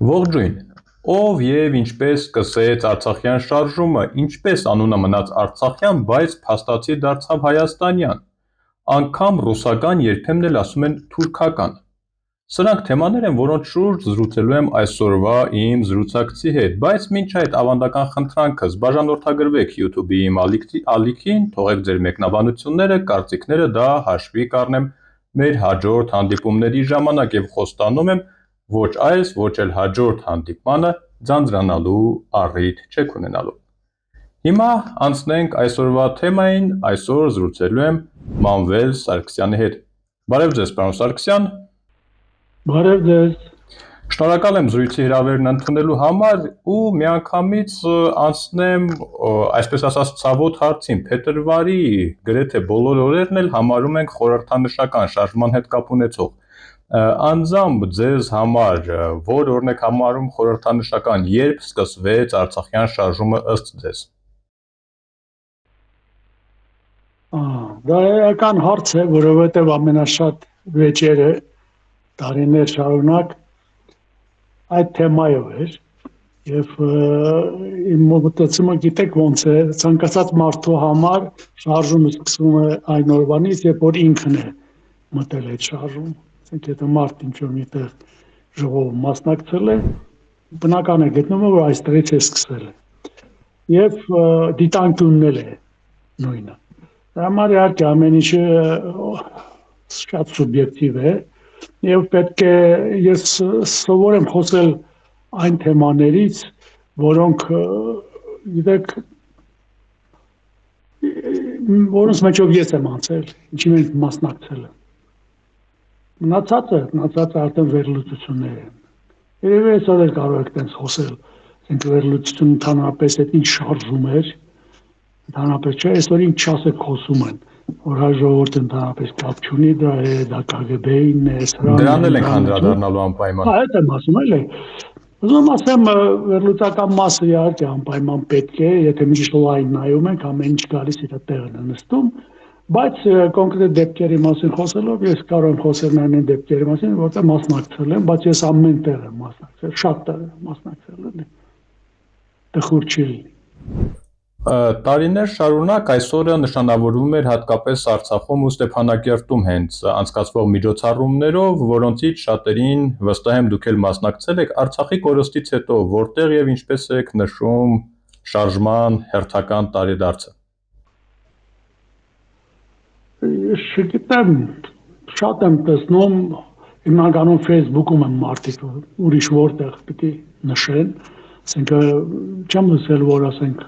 Ողջույն, ով և ինչպես սկսեց արցախյան շարժումը, ինչպես անունը մնաց արցախյան, բայց փաստացի դարձավ հայաստանյան, անգամ ռուսական, երբեմն էլ ասում են թուրքական։ Սրանք թեմաներ են, որոնց շուրջ զրուցելու եմ այսօրվա իմ զրուցակցի հետ, բայց մինչ այդ ավանդական խնդրանքս բաժանորդագրվեք YouTube-ի իմ ալիքին, թողեք ձեր մեկնաբանությունները, կարծիքները, դա հաշվի կառնեմ մեր հաջորդ հանդիպումների ժամանակ և խոստանում եմ, ոչ այս, ոչ էլ հաջորդ հանդիպմանը ձանձրանալու առիթ չեք ունենալու։ Հիմա անցնենք այսօրվա թեմային, այսօր զրուցելու եմ Մանվել Սարգսյանի հետ։ Բարև ձեզ, պարոն Սարգսյան։ Բարև ձեզ։ Շնորհակալ եմ զրույցի հրավերն ընդունելու համար ու միանգամից անցնեմ, այսպես ասած, ցավոտ հարցին։ Փետրվարի գրեթե բոլոր օրերն էլ համարում ենք խորհրդանշական շարժման հետ կապ ունեցող։ Անձամբ ձեզ համար որ օրն եք համարում խորհրդանշական, երբ սկսվեց արցախյան շարժումը ըստ ձեզ։ Դա էական հարց է, որովհետև ամենաշատ վեճերը տարիներ շարունակ այդ թեմայով էր եւ իմ մոտեցումը գիտեք ոնց է, ցանկացած մարդու համար շարժումը սկսվում է այն օրվանից, երբ որ ինքն է մտել այդ շարժում։ Ասենք եթե մարդ ինչ-որ միտեղ ժողովում մասնակցել է, բնական է գտնում, որ այստեղից է սկսել է։ Եվ դիտանկյունն էլ է նույնը։ Դա համար իհարկե ամեն ինչը շատ սուբյեկտիվ է եւ պետք է ես սովոր եմ խոսել այն թեմաներից, որոնք գիտեք որոնց մեջով ես եմ անցել, ինչի մեջ մասնակցել եմ։ Մնացածը արդեն վերլուծություններ են։ Երևի այսօր էլ կարող եք տենց խոսել, ասենք վերլուծություն ընդհանրապես այդ ինչ շարժում էր, ընդհանրապես չէ, այսօր ինչ չասեք խոսում են, որ հայ ժողովուրդը ընդհանրապես կապ չունի դրա հետ, դա KGB-ին է, սրանն է։ Դրան էլ ենք անդրադառնալու անպայման։ Այդ եմ ասում, էլի։ Ուզում ասեմ, վերլուծական մասը իհարկե անպայման պետք է, եթե միշտ լայն նայում ենք, ամեն ինչ գալիս իր տեղն է նստում, բայց կոնկրետ դեպքերի մասին խոսելով, ես կարող եմ խոսել նաև այն դեպքերի մասին, որտեղ մասնակցել եմ, բայց ես ամեն տեղ եմ մասնակցել, շատ տեղ եմ մասնակցել, էլի։ Տխուր չի լինի։ Տարիներ շարունակ այսօրը նշանավորվում էր հատկապես Արցախում ու Ստեփանակերտում հենց անցկացվող միջոցառումներով, որոնցից շատերին վստահ եմ դուք էլ մասնակցել եք Արցախի կորստից հետո, որտեղ եւ ինչպես եք նշում շարժման հերթական տարեդարձը։ Ես չգիտեմ, շատ եմ տեսնում, հիմնականում Facebook-ում են մարդիկ ուրիշ որտեղ պիտի նշեն, ասենք չեմ լսել, որ ասենք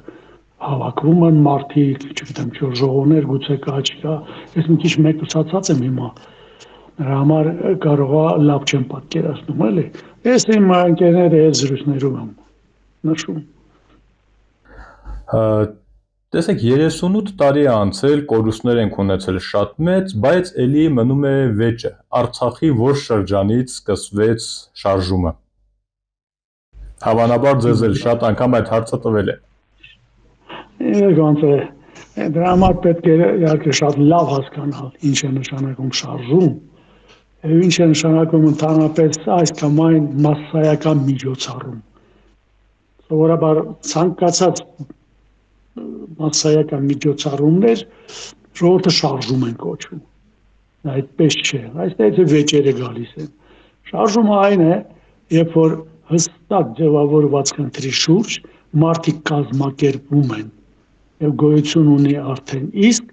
հավաքվում են մարդիկ, չգիտեմ, չոր ժողովներ, գուցե կա, չկա, ես մի քիչ մեկուսացած եմ հիմա, նրա համար կարող է լավ չեմ պատկերացնում, էլի, ես իմ ընկերների հետ զրույցներում եմ նշում։ Տեսեք, 38 տարի է անցել, կորուստներ ենք ունեցել շատ մեծ, բայց էլի մնում է վեճը, Արցախի որ շրջանից սկսվեց շարժումը։ Հավանաբար ձեզ էլ շատ անգամ այդ հարցը տվել է։ Ոնց է, դրա համար պետք է իհարկե շատ լավ հասկանալ ինչ է նշանակում շարժում, եւ ինչ է նշանակում ընդհանրապես այս կամ այն մասսայական միջոցառում։ Սովորաբար ցանկացած մասսայական միջոցառումներ ժողովուրդը շարժում են կոչվում։ Այդպես չէ, այստեղից վեճերը գալիս են։ Շարժումը այն է, երբ որ հստակ ձևավորված խնդրի շուրջ մարդիկ կազմակերպվում են եւ գոյություն ունի արդեն իսկ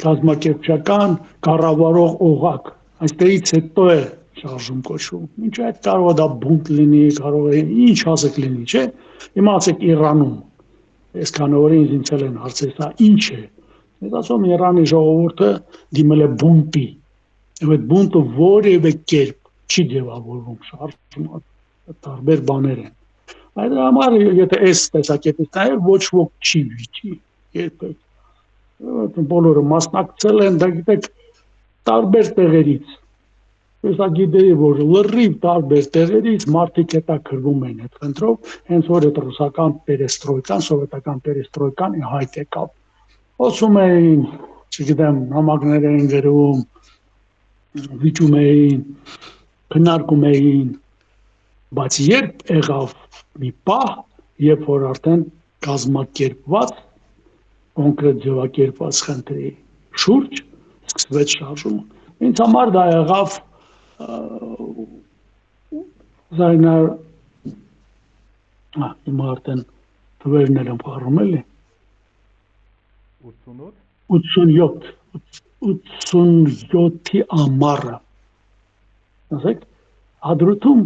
կազմակերպչական կառավարող օղակ, այստեղից հետո է շարժում կոչվում։ Ինչ այդ կարող է դա բունտ լինի, կարող է ինչ ասեք լինի, չէ։ Հիմա ասեք Իրանում, այսքան օրը ինձ են հարցել, դա ինչ է։ Ես ասում եմ Իրանի ժողովուրդը դիմել է բունտի, եւ այդ բունտը որևէ կերպ չի ձևավորվում շարժումը, տարբեր բաներ են։ Այդ համար եթե այս տեսակետից նայել ոչ ոք չի վիճի, երբեք բոլորը մասնակցել են, դա գիտեք տարբեր տեղերից։ Ես գիտեի, որ լրիվ տարբեր տեղերից մարդիկ հետաքրվում են այդ խնդրով, հենց որ այդ ռուսական պերեստրոյկան, սովետական պերեստրոյկան հայտ եկավ։ Խոսում էին, չգիտեմ, նամակներ էին գրում, վիճում էին, քննարկում էին, Բայց երբ եղավ մի պահ, երբ որ արդեն կազմակերպված կոնկրետ ձևակերպված խնդրի շուրջ սկսվեց շարժումը։ Ինձ համար դա եղավ 1900 հիմա արդեն թվերն եմ փառում էլի 87-ի ամառը ասեք Հադրութում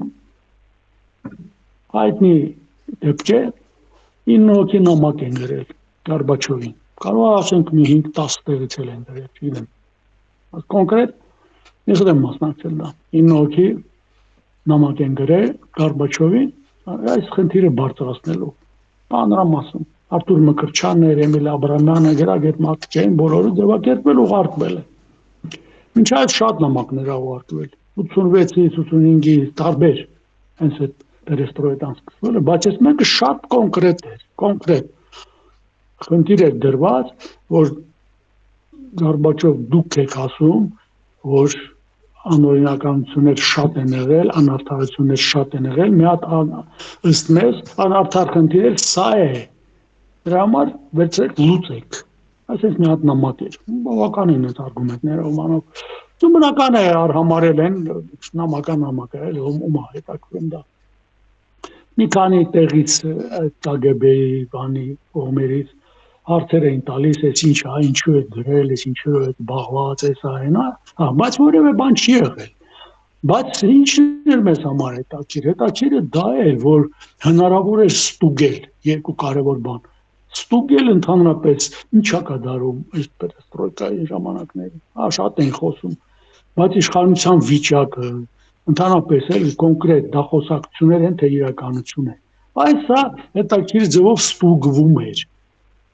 հայտնի դեպք է 9 հոգի նամակ են գրել Գորբաչովին կարող ասենք մի 5-10 տեղից են գրել չգիտեմ կոնկրետ ես եմ մասնակցել դա 9 հոգի նամակ են գրել Գորբաչովին այս խնդիրը բարձրացնելու մանրամասն Արտուր Մկրտչյանն էր, Էմիլ Աբրամյանը, Գերագետ Մարտիկյանին բոլորը ձևակերպել ուղարկվել է։ Մինչ այդ շատ նամակներ ուղարկվել 86-ից 85-ի տարբեր հենց այդ դերեստրոյտան սկսվել է, բայց այս մեկը շատ կոնկրետ էր, կոնկրետ խնդիր էր դրված, որ Գորբաչով դուք եք ասում, որ անօրինականություններ շատ են եղել, անարդարություններ շատ են եղել, մի հատ ըստ մեզ անարդար խնդիր սա է Դրա համար վերցրեք լուծեք։ Այսպես մի հատ նամակ էր։ Բավականին այդ արգումենտները ոմանով։ Դու բնական է արհամարել են նամակը էլ ում հետաքրում դա։ Մի քանի տեղից KGB-ի բանի կողմերից հարցեր էին տալիս, այս ինչ է, ինչու է գրել, այս ինչու է զբաղված, այս այն, բայց որևէ բան չի եղել։ Բայց ինչն էր մեզ համար հետաքրքիրը դա էր, որ հնարավոր էր ստուգել երկու կարևոր բան Ստուգել ընդհանրապես ինչա կատարում այս պերեստրոյկայի ժամանակներին, շատ են խոսում, բայց իշխանության վիճակը, ընդհանրապես էլ կոնկրետ դախոսակցություններ են, թե իրականություն է։ Բայց սա հետաքրքիր ձևով ստուգվում էր։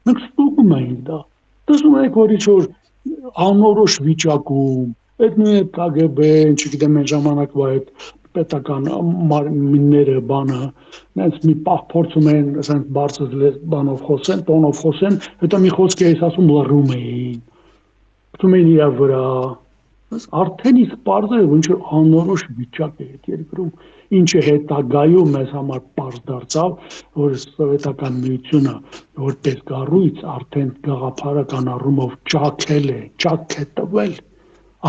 Մենք ստուգում էինք դա։ Տեսնում եք, որ ինչ-որ անորոշ վիճակում, այդ նույն KGB-ն, չգիտեմ, այն ժամանակվա այդ պետական մարմինները բանը նենց մի պահ փորձում են ասենք բարձր բանով խոսեն, տոնով խոսեն, հետո մի խոսք էս ասում լռում էին։ Գտնում էին իր վրա։ Արդեն իսկ պարզ է, որ ինչ-որ անորոշ վիճակ է այդ երկրում, ինչը հետագայում մեզ համար պարզ դարձավ, որ սովետական միությունը որպես կառույց արդեն գաղափարական առումով ճաքել է, ճաք է տվել,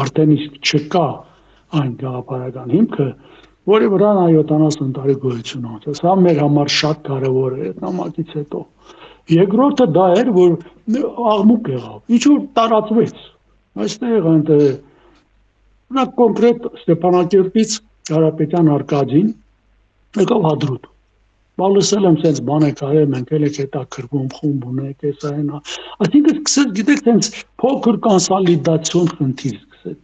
արդեն իսկ չկա այն գաղափարական հիմքը, որի վրա 70 տարի գոյություն ունի։ Սա մեր համար շատ կարևոր է այդ նամակից հետո։ Երկրորդը դա էր, որ աղմուկ եղավ։ Ինչ որ տարածվեց։ Այստեղ այնտեղ նա կոնկրետ Ստեփանակերտից Կարապետյան Արկադին եկավ Հադրութ։ Բալսել եմ sense բան եք արել, մենք էլ եք հետաքրվում, խումբ ունենք, էս այն։ Այսինքն սկսեց, գիտեք, sense փոքր կոնսոլիդացիոն խնդիր սկսեց։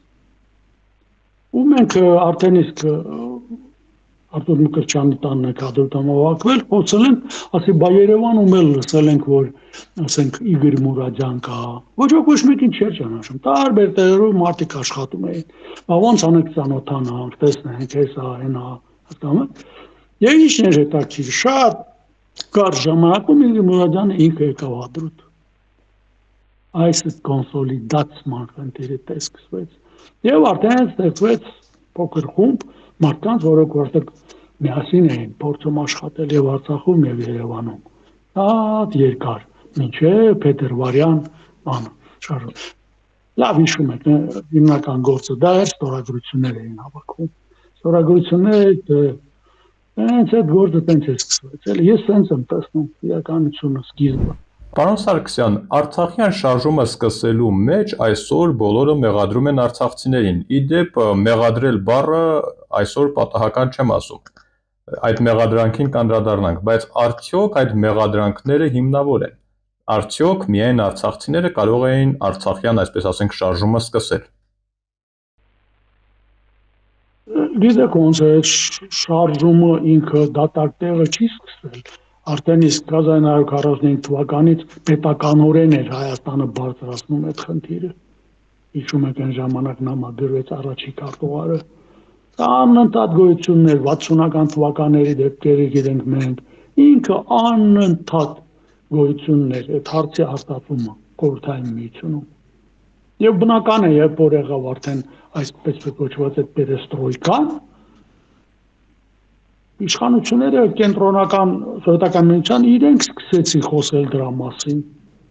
Ու մենք արդեն իսկ Արտուր Մկրտչյանի տանն եք Հադրութում հավաքվել, խոսել ենք, ասի բա Երևանում էլ լսել ենք, որ ասենք Իգոր Մուրադյան կա։ Ոչ մեկին չէր ճանաչում։ Տարբեր տեղերում մարդիկ աշխատում էին։ Բա ոնց անենք ծանոթանանք, տեսնենք, հեսա, այնա, հասկանում եք։ Եվ ինչն էր հետաքրքիր, շատ կարճ ժամանակում Իգոր Մուրադյանը ինքը եկավ Հադրութ։ Այս կոնսոլիդացման խնդիրը տեսքվեց։ Եվ արդեն ստեղծվեց փոքր խումբ մարդկանց, որոնք որտեղ միասին էին փորձում աշխատել եւ Արցախում եւ Երևանում։ Շատ երկար, մինչեւ փետրվարյան բանը շարժ։ Լավ հիշում եք, հիմնական գործը դա էր, ստորագրություններ էին հավաքում։ Ստորագրությունները հենց այդ գործը տենց է սկսվել։ Էլ ես հենց եմ տեսնում իրականությունը սկիզբը։ Պարոն Սարգսյան, Արցախյան շարժումը սկսելու մեջ այսօր բոլորը մեղադրում են արցախցիներին։ Իդեպ մեղադրել բառը այսօր պատահական չեմ ասում։ Այդ մեղադրանքին կանդրադառնանք, բայց արդյոք այդ մեղադրանքները հիմնավոր են։ Արդյոք միայն արցախցիները կարող էին Արցախյան, այսպես ասենք, շարժումը սկսել։ Գիտեք ոնց է շարժումը ինքը դատարկ տեղը չի սկսել։ Արդեն իսկ 1945 թվականից պետականորեն էր Հայաստանը բարձրացնում այդ խնդիրը։ Հիշում եք այն ժամանակ նամակագրվեց առաջի քարտուղարը։ Դա անընդհատ գոյություններ 60-ական թվականների դեպքերը գիտենք մենք։ Ինքը անընդհատ գոյություններ այդ հարցի հաստատումը խորհրդային միությունում։ Եվ բնական է, երբ որ եղավ արդեն այսպես կոչված այդ պերեստրոյկան, Իշխանությունները կենտրոնական սովետական միության իրենք սկսեցին խոսել դրա մասին,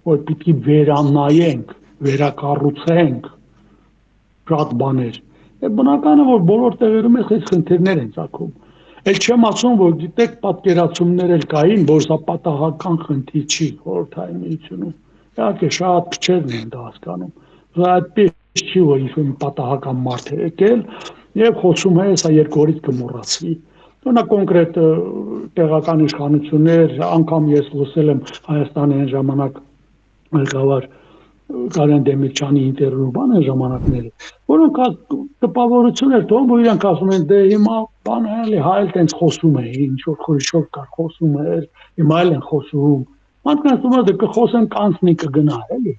որ պիտի վերանայենք, վերակառուցենք շատ բաներ։ Բնական է, որ բոլոր տեղերում այս խնդիրներ են ծագում։ Էլ չեմ ասում, որ գիտեք պատկերացումներ էլ կային, որ սա պատահական խնդիր չի խորհրդային միությունում։ Իհարկե շատ քչերն են դա հասկանում։ Դա այդպես չի, որ ինչ-որ պատահական մարդ է եկել եւ խոսում է, սա երկու օրից կմոռացվի։ Օրինակ կոնկրետ տեղական իշխանություններ, անգամ ես լսել եմ Հայաստանի այն ժամանակ ղեկավար Կարեն Դեմիրճյանի ինտերվյու բանը ժամանակները, որոնք տպավորություն էր թողում, որ իրանք ասում են, դե հիմա բան էլի հայել տենց խոսում է, ինչ որ խորիշոր կար խոսում էր, հիմա էլ են խոսում։ Մարդն ասում է, դե կխոսեն կանցնի կգնա, էլի։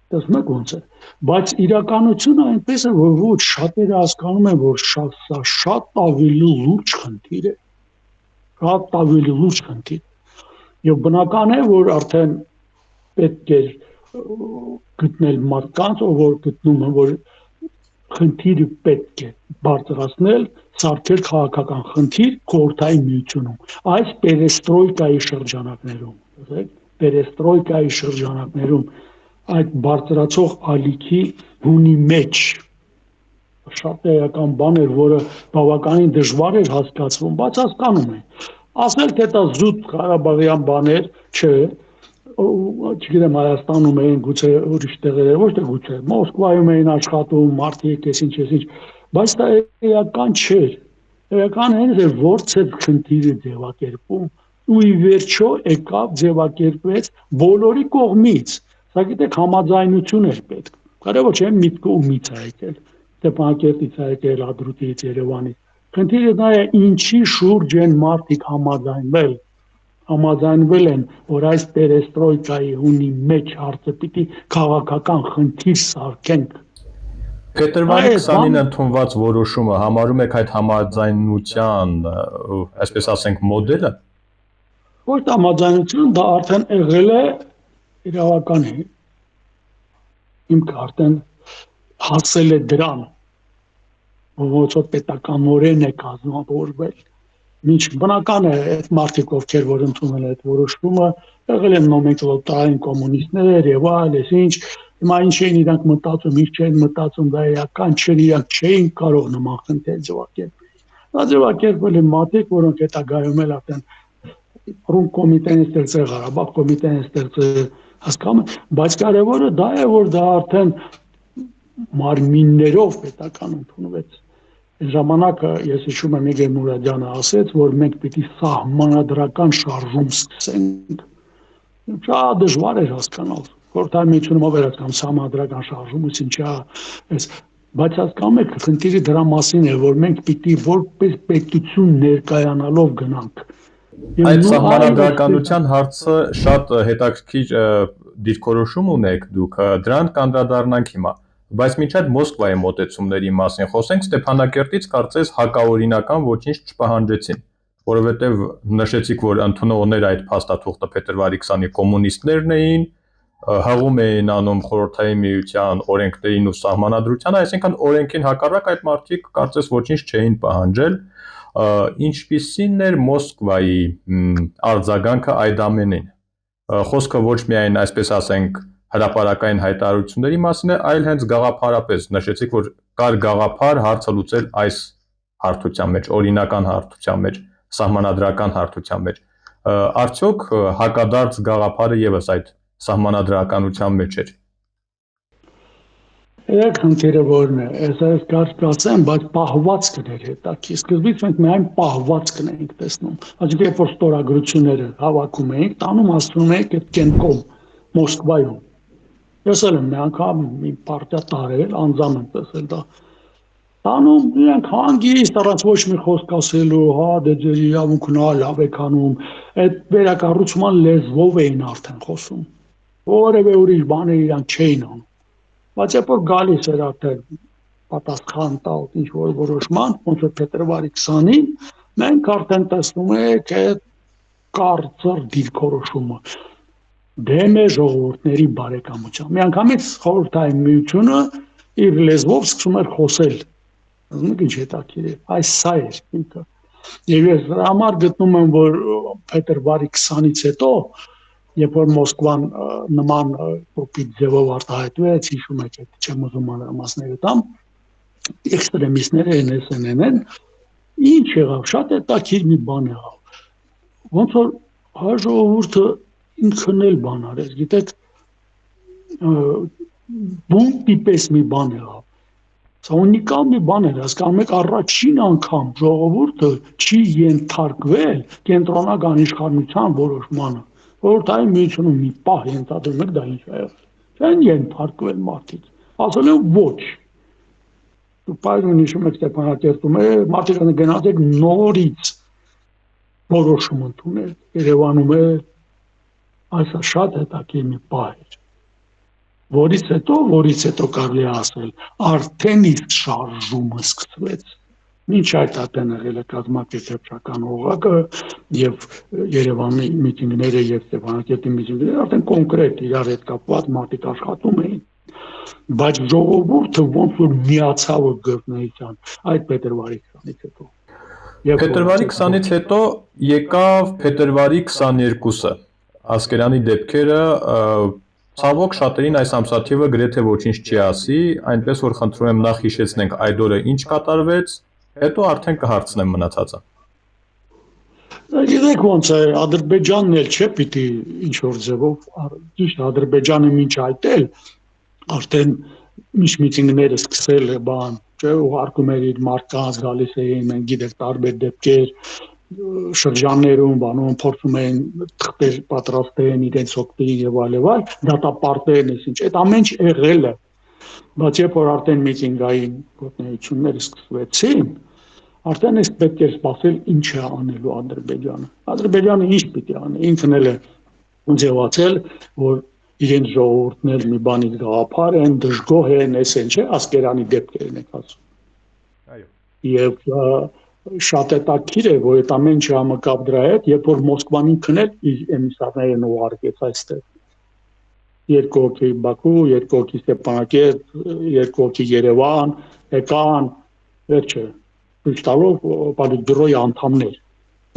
Տեսնում եք ոնց է։ Բայց իրականությունը այնպես է, որ ոչ շատերը հասկանում են, որ սա շատ ավելի լուրջ խնդիր է։ Շատ ավելի լուրջ խնդիր։ Եվ բնական է, որ արդեն պետք է գտնել մարդկանց, որ գտնում են, որ խնդիրը պետք է բարձրացնել, սարքել քաղաքական խնդիր խորհրդային միությունում։ Այս պերեստրոյկայի շրջանակներում, տեսեք, պերեստրոյկայի շրջանակներում այդ բարձրացող ալիքի հունի մեջ շատ էական բան էր, որը բավականին դժվար էր հասկացվում, բայց հասկանում են։ Ասել թե դա զուտ Ղարաբաղյան բաներ, չէ, չգիտեմ Հայաստանում էին գուցե ուրիշ տեղեր, ոչ թե գուցե Մոսկվայում էին աշխատում մարդիկ, այսինչ, բայց դա էական չէր։ Էական այն էր, որց է խնդիրը ձևակերպում ու ի վերջո եկավ ձևակերպվեց բոլորի կողմից։ Սա գիտեք համաձայնություն էր պետք։ Կարևոր չէ միտքը ու մից է եկել, Ստեփանակերտից է եկել, Ադրուտից, Երևանից։ Խնդիրը դա է ինչի շուրջ են մարդիկ համաձայնվել են, որ այս պերեստրոյկայի հունի մեջ հարցը պիտի քաղաքական խնդիր սարքենք։ Փետրվարի 20-ին ընդունված որոշումը համարում եք այդ համաձայնության, այսպես ասենք, մոդելը։ Ոչ համաձայնություն, դա արդեն եղել է իրավական է։ Ինքը արդեն հասել է դրան, ոնց որ պետականորեն է կազմավորվել։ Ինչ բնական է այդ մարդիկ, ովքեր որ ընդունել այդ որոշումը, եղել են նոմենկլատուրային կոմունիստներ եւ այլ, այսինչ, հիմա ինչ էին իրանք մտածում, ինչ չէին մտածում, դա էական չէր, իրանք չէին կարող նման խնդիր ձևակերպել։ Դա ձևակերպել են մարդիկ, որոնք հետագայում էլ արդեն Ռում կոմիտեն է ստեղծել, Ղարաբաղ կոմիտեն է ստեղծել, հասկանում եք, բայց կարևորը դա է, որ դա արդեն մարմիններով պետական ընդունվեց։ Այս ժամանակը ես հիշում եմ Իգոր Մուրադյանը ասեց, որ մենք պիտի սահմանադրական շարժում սկսենք։ Շատ դժվար էր հասկանալ։ Խորհրդային միությունում ով էր հասկանում սահմանադրական շարժումից ինչա, բայց հասկանում եք, խնդիրը դրա մասին է, որ մենք պիտի որպես պետություն ներկայանալով գնանք։ Այդ սահմանադրականության հարցը շատ հետաքրքիր դիրքորոշում ունեք դուք, դրան կանդրադառնանք հիմա, բայց մինչ այդ Մոսկվայի մոտեցումների մասին խոսենք, Ստեփանակերտից կարծես հակաօրինական ոչինչ չպահանջեցին, որովհետև նշեցիք, որ ընդունողները այդ փաստաթուղթը փետրվարի 20-ի կոմունիստներն էին, հղում էին անում խորհրդային միության օրենքներին ու սահմանադրությանը, այսինքն օրենքին հակառակ այդ մարդիկ կարծես ոչինչ չէին պահանջել։ Ինչպիսին էր Մոսկվայի արձագանքը այդ ամենին։ Խոսքը ոչ միայն, այսպես ասենք, հրապարակային հայտարարությունների մասին է, այլ հենց գաղափարապես նշեցիք, որ կար գաղափար հարցը լուծել այս հարթության մեջ, օրինական հարթության մեջ, սահմանադրական հարթության մեջ։ Արդյոք հակադարձ գաղափարը եւս այդ սահմանադրականության մեջ էր։ Երեք խնդիրը որն է, ես կարծեմ, բայց պահվածքն էր հետաքրքիր։ Սկզբից մենք միայն պահվածքն էինք տեսնում։ Այսինքն, երբ որ ստորագրությունները հավաքում էինք, տանում հասցնում էինք այդ կենտրոն Մոսկվայում։ Ես էլ եմ մի անգամ մի պարտիա տարել, անձամբ տեսել դա։ Տանում իրենք հանգիստ առանց ոչ մի խոսք ասելու, հա, դե ձեր իրավունքն ա լավ եք անում, այդ վերակառուցման լեզվով էին արդեն խոսում։ Որևէ ուրիշ բաներ իրանք չէին անում։ Բայց երբ որ գալիս էր արդեն պատասխան տալ ինչ որ որոշման, ոնց որ փետրվարի 20-ին, մենք արդեն տեսնում ենք այդ կարծր դիրքորոշումը դեմ է ժողովուրդների բարեկամության։ Միանգամից խորհրդային միությունը իր լեզվով սկսում էր խոսել։ Ասում եք ինչ հետաքրքիր է, այս սա էր ինքը։ Եվ ես համար գտնում եմ, որ փետրվարի 20-ից հետո, երբ որ Մոսկվան նման կոպիտ ձևով արտահայտվեց, հիշում եք, չեմ ուզում մանրամասները տամ, էքստրեմիստները NSN-ն են, ինչ եղավ, շատ հետաքրքիր մի բան եղավ։ Ոնց որ հայ ժողովուրդը ինքն էլ բան արեց, գիտեք, բունտի պես մի բան եղավ։ Սա ունիկալ մի բան էր, հասկանում եք, առաջին անգամ ժողովուրդը չի ենթարկվել կենտրոնական իշխանության որոշմանը։ Խորհրդային միությունում մի պահ ենթադրում եք, դա ինչ է եղել։ Չեն ենթարկվել մարդիկ, ասել են ոչ։ Պայրուն հիշում եք Ստեփանակերտում է, մարդիկ գնաց եք նորից որոշում ընդունել, Երևանում է, այսա շատ հետաքրքիր մի պահ էր, որից հետո կարելի է ասել, արդեն իսկ շարժումը սկսվեց, մինչ այդ արդեն եղել է կազմակերպչական օղակը եւ Երևանի միտինգները եւ Ստեփանակերտի միտինգները արդեն կոնկրետ իրար հետ կապված մարդիկ աշխատում էին, բայց ժողովուրդը ոնց որ միացավ գործնեության այդ փետրվարի 20-ից հետո Փետրվարի 20-ից հետո եկավ փետրվարի 22-ը, Ասկերանի դեպքերը, ցավոք շատերին այս ամսաթիվը գրեթե ոչինչ չի ասի, այնպես որ խնդրում եմ նախ հիշեցնենք այդ օրը ինչ կատարվեց, հետո արդեն կհարցնեմ մնացածը։ Գիտեք ոնց է, Ադրբեջանն էլ չէ պիտի ինչ-որ ձևով, ճիշտ Ադրբեջանը մինչ այդ էլ, արդեն միշտ միտինգները սկսել է բան, չէ, ուղարկում էր իր մարդկանց, գալիս էին, մենք գիտենք տարբեր դեպքեր, շրջաններում, բանում փորձում էին թղթեր պատրաստեն իրենց օգտի եւ այլ, դատապարտեն, ինչ, այդ ամեն ինչ եղել է, բայց երբ որ արդեն միտինգային գործունեությունները սկսվեցին, արդեն իսկ պետք է սպասել ինչ է անելու Ադրբեջանը։ Ադրբեջանը ինչ պիտի անի, ինքն էլ է ձևացել, որ իրենց ժողովուրդն էլ մի բանից գաղափար են, դժգոհ են, էսեն չէ, Ասկերանի դեպքերն եք ասում։ Այո։ Եվ շատ հետաքրքիր է, որ այդ ամեն ինչը համակապ դրա հետ, երբ որ Մոսկվան ինքն էլ իր էմիսարներին ուղարկեց այստեղ։ Երկու հոգի Բաքու, երկու հոգի Ստեփանակերտ, երկու հոգի Երևան, եկան, վերջը, ցույց տալով Պոլիտբյուրոյի անդամներ։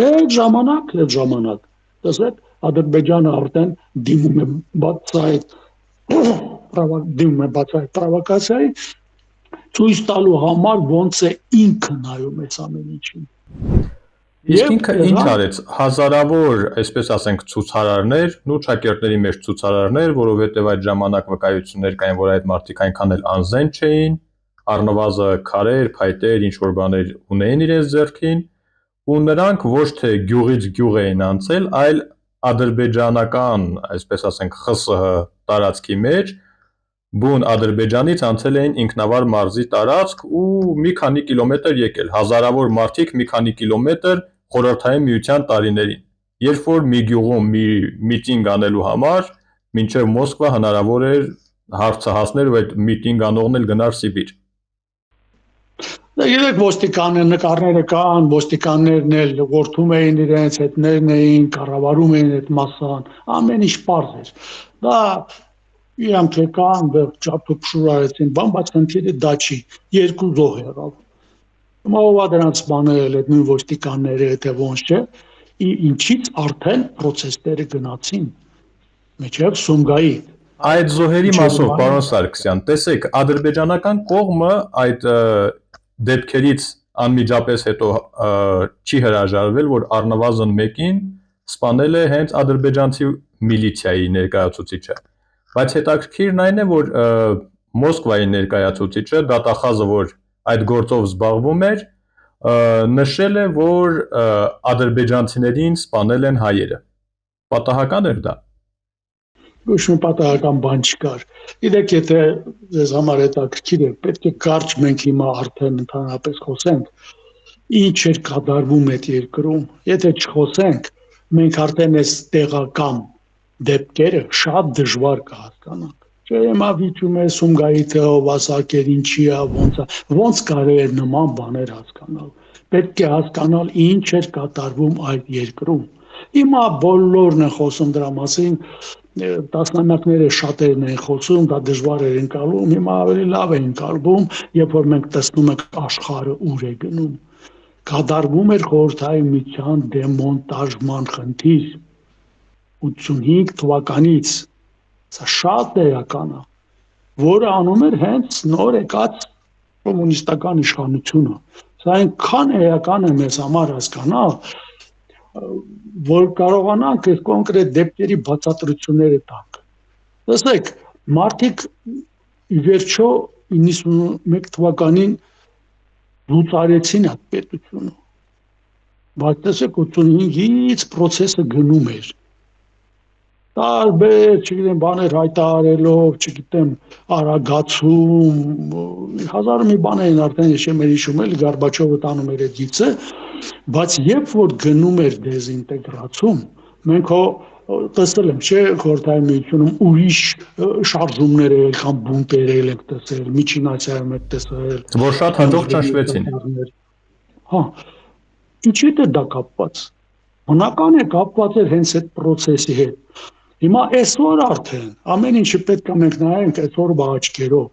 Այդ ժամանակ, տեսեք, Ադրբեջանը արդեն դիմում է բացահայտ պրովոկացիայի, ցույց տալու համար ոնց է ինքը նայում այս ամեն ինչին։ Իսկ ինքը ինչ արեց, հազարավոր, այսպես ասենք, ցուցարարներ, շակերտների մեջ ցուցարարներ, որովհետև այդ ժամանակ վկայություններ կային, որ այդ մարդիկ այնքան էլ անզեն չէին, առնվազն քարեր, փայտեր, ինչ որ բաներ ունեին իրենց ձեռքին, ու նրանք ոչ թե գյուղից գյուղ էին անցել, այլ ադրբեջանական, այսպես ասենք, ԽՍՀ տարածքի մեջ բուն Ադրբեջանից անցել էին ինքնավար մարզի տարածք ու մի քանի կիլոմետր եկել, հազարավոր մարդիկ մի քանի կիլոմետր խորհրդային միության տարիներին, երբ որ մի գյուղում մի միտինգ անելու համար, մինչև Մոսկվա հնարավոր էր հարցը հասնել ու այդ միտինգ անողն էլ գնար Սիբիր։ Գիտեք, նկարները կան, ոստիկաններն էլ որդում էին իրենց, հետներն էին, կառավարում էին այդ մասան, ամեն ինչ պարզ էր։ Դա իրանք եկան, ճապ-փշուր արեցին, բայց խնդիրը դա չի, երկու զոհ եղավ։ Հիմա ով է դրանց բանել, այդ նույն ոստիկանները, թե ոնց չէ, ինչից արդեն պրոցեսները գնացին, միջև Սումգայի։ Այդ զոհերի մասով, պարոն Սարգսյան, տեսեք, ադրբեջանական կողմը այդ դեպքերից անմիջապես հետո չի հրաժարվել, որ առնվազն մեկին սպանել է հենց ադրբեջանցի միլիցիայի ներկայացուցիչը։ Բայց հետաքրքիրն այն է, որ Մոսկվայի ներկայացուցիչը, դատախազը, որ այդ գործով զբաղվում էր, նշել է, որ ադրբեջանցիներին սպանել են հայերը։ Պատահական էր դա։ Ոչ մի պատահական բան չկար։ Գիտեք, եթե ձեզ համար հետաքրքիր է, պետք է կարճ մենք հիմա արդեն ընդհանրապես խոսենք, ինչ էր կատարվում այդ երկրում։ Եթե չխոսենք, մենք արդեն այս տեղական դեպքերը շատ դժվար կհասկանանք։ Չէ, հիմա վիճում է Սումգայի թեով ասակեր ինչի է, ոնց կարելի է նման բաներ հասկանալ։ Պետք է հասկանալ ինչ էր կատարվում այդ երկրում։ Հիմա բոլորն են խոսում դրա մասին, տասնամյակները շատերն են խոսում, դա դժվար էր ընկալում, հիմա ավելի լավ է ընկալվում, երբ որ մենք տեսնում ենք աշխարհը ուր է գնում։ կատարվում էր խորհրդային միության դեմոնտաժման խնդիր 85 թվականից, սա շատ էական է, որը անում էր հենց նոր եկած կոմունիստական իշխանությունը։ Սա այնքան էական է մեզ համար հասկանալ, որ կարողանանք այս կոնկրետ դեպքերի բացատրությունները տանք։ Տեսեք, մարդիկ ի վերջո 91 թվականին լուծարեցին այդ պետությունը, բայց տեսեք 85-ից process-ը գնում էր։ Տարբեր, չգիտեմ, բաներ հայտարարելով, չգիտեմ, արագացում, հազար մի բան էին արդեն ես հիշում եմ, Գորբաչովը տանում էր այդ գիծը, բայց երբ որ գնում էր դեզինտեգրացում, մենք տեսել եմ, չէ, խորհրդային միությունում ուրիշ շարժումներ ել, կամ բունտերել ենք տեսել, Միջին Ասիայում ենք տեսել, որ շատ հաջող ճնշվեցին։ Հա, ինչի՞ է դա կապված։ Բնական է կապված էր հենց այդ process-ի հետ։ Հիմա այսօր արդեն ամեն ինչը պետք է մենք նայենք այսօր աչքերով։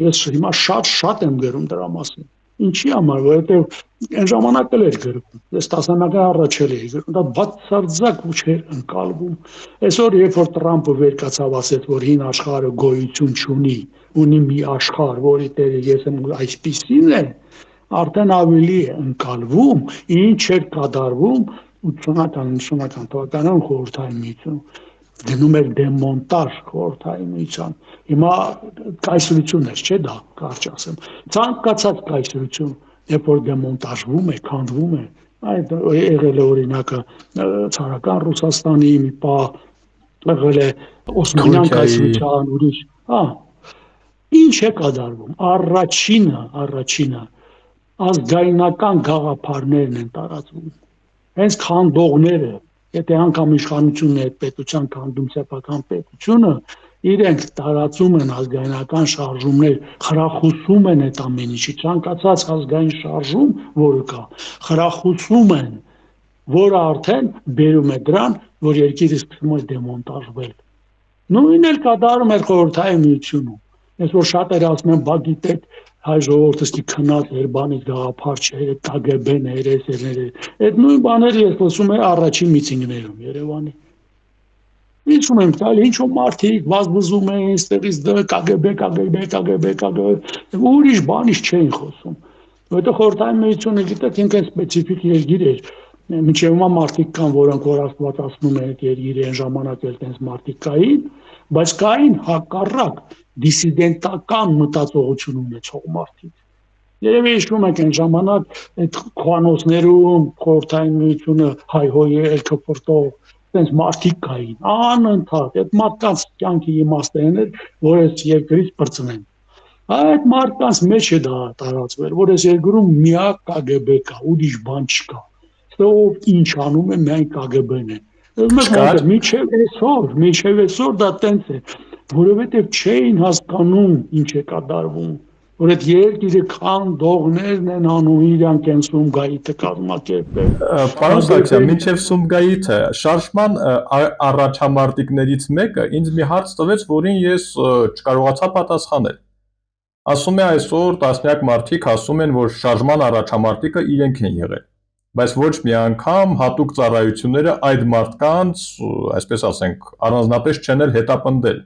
Ես հիմա շատ եմ գրում դրա մասին։ Ինչի համար, որովհետև այն ժամանակ էլ էր գրում։ Ես 10-ամյակը առաջ էի գրում, դա բացարձակ չէր ընկալվում։ Այսօր երբ որ Տրամպը վեր կացավ ասեց, որ հին աշխարհը գոյություն չունի, ունի մի աշխարհ, որի տերը ես եմ այսպիսին է, արդեն ավելի է ընկալվում, ինչ էր կատարվում 80-90 թվականին խորհրդային միություն գնում էր դեմոնտաժ խորհրդային միության։ Հիմա կայսրություններ, չէ՞ դա, կարճ ասեմ։ Ցանկացած կայսրություն, երբ որ դեմոնտաժվում է, քանդվում է, այդ եղել է օրինակը ցարական Ռուսաստանի մի պահ, եղել է Օսմանյան կայսրության ուրիշ, հա։ Ինչ է կատարվում։ Առաջինը ազգայնական գաղափարներն են տարածվում։ Հենց քանդողները, եթե անգամ իշխանությունն է պետության քանդում սեփական պետությունը, իրենք տարածում են ազգայնական շարժումներ, խրախուսում են այդ ամեն ինչի, ցանկացած ազգային շարժում, որը կա, խրախուսում են, որը արդեն բերում է դրան, որ երկիրը սկսում է դեմոնտաժվել։ Նույնն էլ կատարում էր խորհրդային միությունում։ Ես որ շատերը ասում են, բա գիտեք, հայ ժողովուրդը ստի քնած էր, բանից գաղափար չէր, KGB-ն էր, SR-ները։ Այդ նույն բաները ես լսում եմ առաջին միտինգներում Երևանի։ Ինչու եմ տալ, ինչու մարդիկ վազվզում են, այստեղից KGB, ուրիշ բանից չէին խոսում։ Որտեղ խորհրդային միությունը գիտեք ինքն սպეციფიկ երկիր էր։ Մինչև հիմա մարդիկ կան, որոնք որ աստվածացնում են այդ երկիրը, այն ժամանակ էլ տենց մարդիկ կային, բայց կային հակառակ դիսիդենտական մտածողություն ունեցող մարդիկ։ Երևի հիշում եք այն ժամանակ այդ խոհանոցներում խորհրդային միությունը հայհոյել, կփորտող, տենց մարդիկ կային, անընդհատ, այդ մարդկանց կյանքի իմաստն էր, որ այս երկրից բրծնեն։ Այդ մարդկանց մեջ է դա տարածվել, որ այս երկրում միակ KGB կա, ուրիշ բան չկա։ Ով ինչ անում է, միայն KGB-ն է։ Մինչև այսօր դա տենց է, որովհետև չէին հասկանում ինչ է կատարվում, որ այդ երկիրը քանդողներն են անում իրանք են Սումգայիթը կազմակերպել։ Պարոն Սարգսյան, մինչև Սումգայիթը շարժման առաջամարտիկներից մեկը ինձ մի հարց տվեց, որին ես չկարողացա պատասխանել։ Ասում է այսօր տասնյակ մարդիկ ասում են, որ շարժման առաջամարտիկը իրենք են եղել, բայց ոչ մի անգամ հատուկ ծառայությունները այդ մարդկանց, այսպես ասենք, առանձնապես չեն էլ հետապնդել։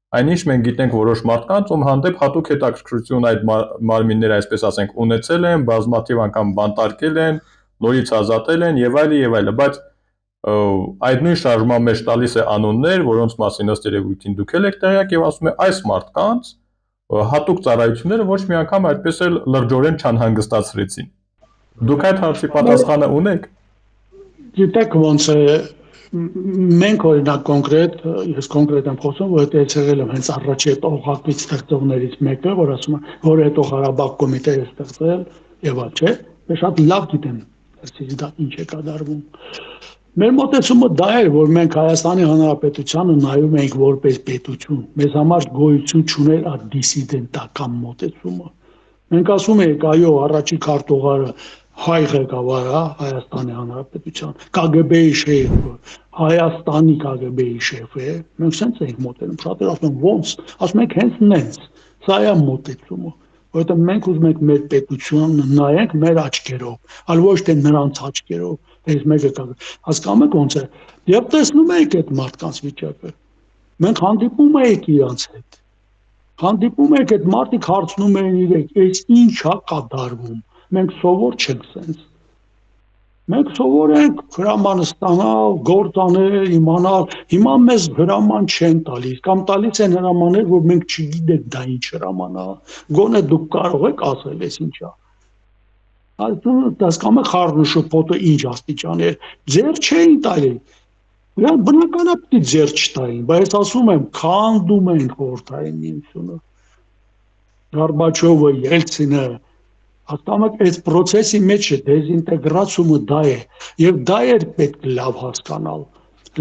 Այնինչ մենք գիտենք որոշ մարդկանց, ում հանդեպ հատուկ հետաքրքրություն այդ մարմինները, այսպես ասենք, ունեցել են, բազմաթիվ անգամ բանտարկել են, նորից ազատել են եւ այլը, բայց այդ նույն շարժման մեջ տալիս է անուններ, որոնց մասին ըստ երևույթին դուք եք տեղյակ եւ ասում է այս մարդկանց հատուկ ծառայությունները ոչ մի անգամ այդպես էլ լրջորեն չանհանգստացրեցին։ Դուք այդ հարցի պատասխանը ունեք։ Գիտեք ոնց է, մենք օրինակ կոնկրետ, ես կոնկրետ եմ խոսում, որովհետև եղել եմ հենց առաջի այդ օղակից ստեղծողներից մեկը, որ ասում է, որ հետո Ղարաբաղ կոմիտեը ստեղծել եւ այլ, չէ՞։ Ես շատ լավ գիտեմ, դա ինչ է կատարվում։ Մեր մոտեցումը դա էր, որ մենք Հայաստանի Հանրապետությանը նայում ենք որպես պետություն։ Մեզ համար գոյություն չուներ այդ դիսիդենտական մոտեցումը։ Մենք ասում ենք, այո, առաջի քարտուղարը հայ ղեկավարը Հայաստանի Հանրապետության, KGB-ի շեֆը, Հայաստանի KGB-ի շեֆը, մենք սենց ենք մոտենում, շատերը ասում են ոնց, ասում ենք հենց նենց, սա է մոտեցումը։ որովհետև մենք ուզում ենք մեր պետությունը նայենք մեր աչքերով, այլ ոչ թե նրանց աչքերով, դες մեկը կա։ Հասկանում եք ոնց է։ Եվ տեսնում եք այդ մարդկանց վիճակը։ Մենք հանդիպում ենք իրանց հետ։ Հանդիպում եք այդ մարդիկ հարցնում են իրենք, այս ի՞նչ է կատարվում։ Մենք սովոր չենք սենց։ Մենք սովոր ենք հրամանը ստանալ, գործ անել, իմանալ։ Հիմա մեզ հրաման չեն տալիս, կամ տալիս են հրամաններ, որ մենք չգիտենք դա ինչ հրաման է։ Գոնե դուք կարող եք ասել, այս ինչ է։ Այսինքն հասկանում եք խառնուշոփոտը ինչ աստիճան էր։ Ձեր չէին տալի։ Նրանք բնական է պիտի ձեր չտային, բայց ասում եմ, քանդում են խորհրդային միությունը։ Գորբաչովը, Ելցինը, հասկանում եք, այս process-ի մեջ է դեզինտեգրացումը դա է, եւ դա էր պետք լավ հասկանալ։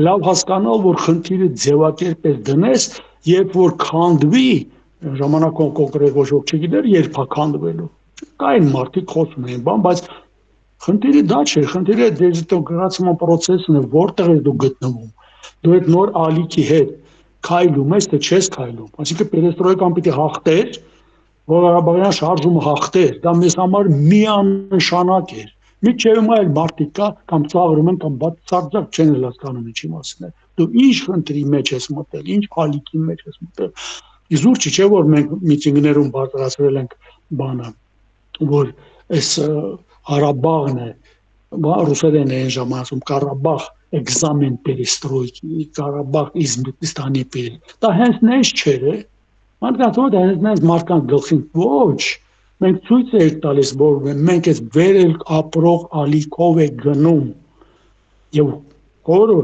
Լավ հասկանալ, որ խնդիրը ձևակերպես դնես, երբ որ քանդվի, ժամանակով կոնկրետ ոչ ոք չգիտեր, երբ է քանդվելու։ Կային մարդիկ խոսում էին, բայց խնդիրը դա չէ, խնդիրը դեզինտեգրացման process-ն է, որտեղ է դու գտնվում։ Դու այդ նոր ալիքի հետ քայլում ես, թե չես քայլում։ Այսինքն պերեստրոյկան պիտի հաղթեր, որ Ղարաբաղյան շարժումը հաղթեր, դա մեզ համար միանշանակ էր։ Միջևում այլ մարդիկ կա, կամ ծաղրում են, կամ բացարձակ չեն հասկանում ինչի մասին է։ Դու ինչ խնդրի մեջ ես մտել, ինչ ալիքի մեջ ես մտել։ Իզուր չէ, որ մենք միտինգներում բարձրացրել ենք բանը, որ այս Ղարաբաղն է, ռուսերեն են ժամանցում Ղարաբաղ էկզամեն պերեստրոյկի, Ղարաբաղ իզմիստանի պեր։ Դա հենց նենց չէր, մարդկանց որ հենց մարդկանց գլխին ոչ, մենք ցույց ենք տալիս, որ մենք այս վերել ապրող ալիքով է գնում եւ որը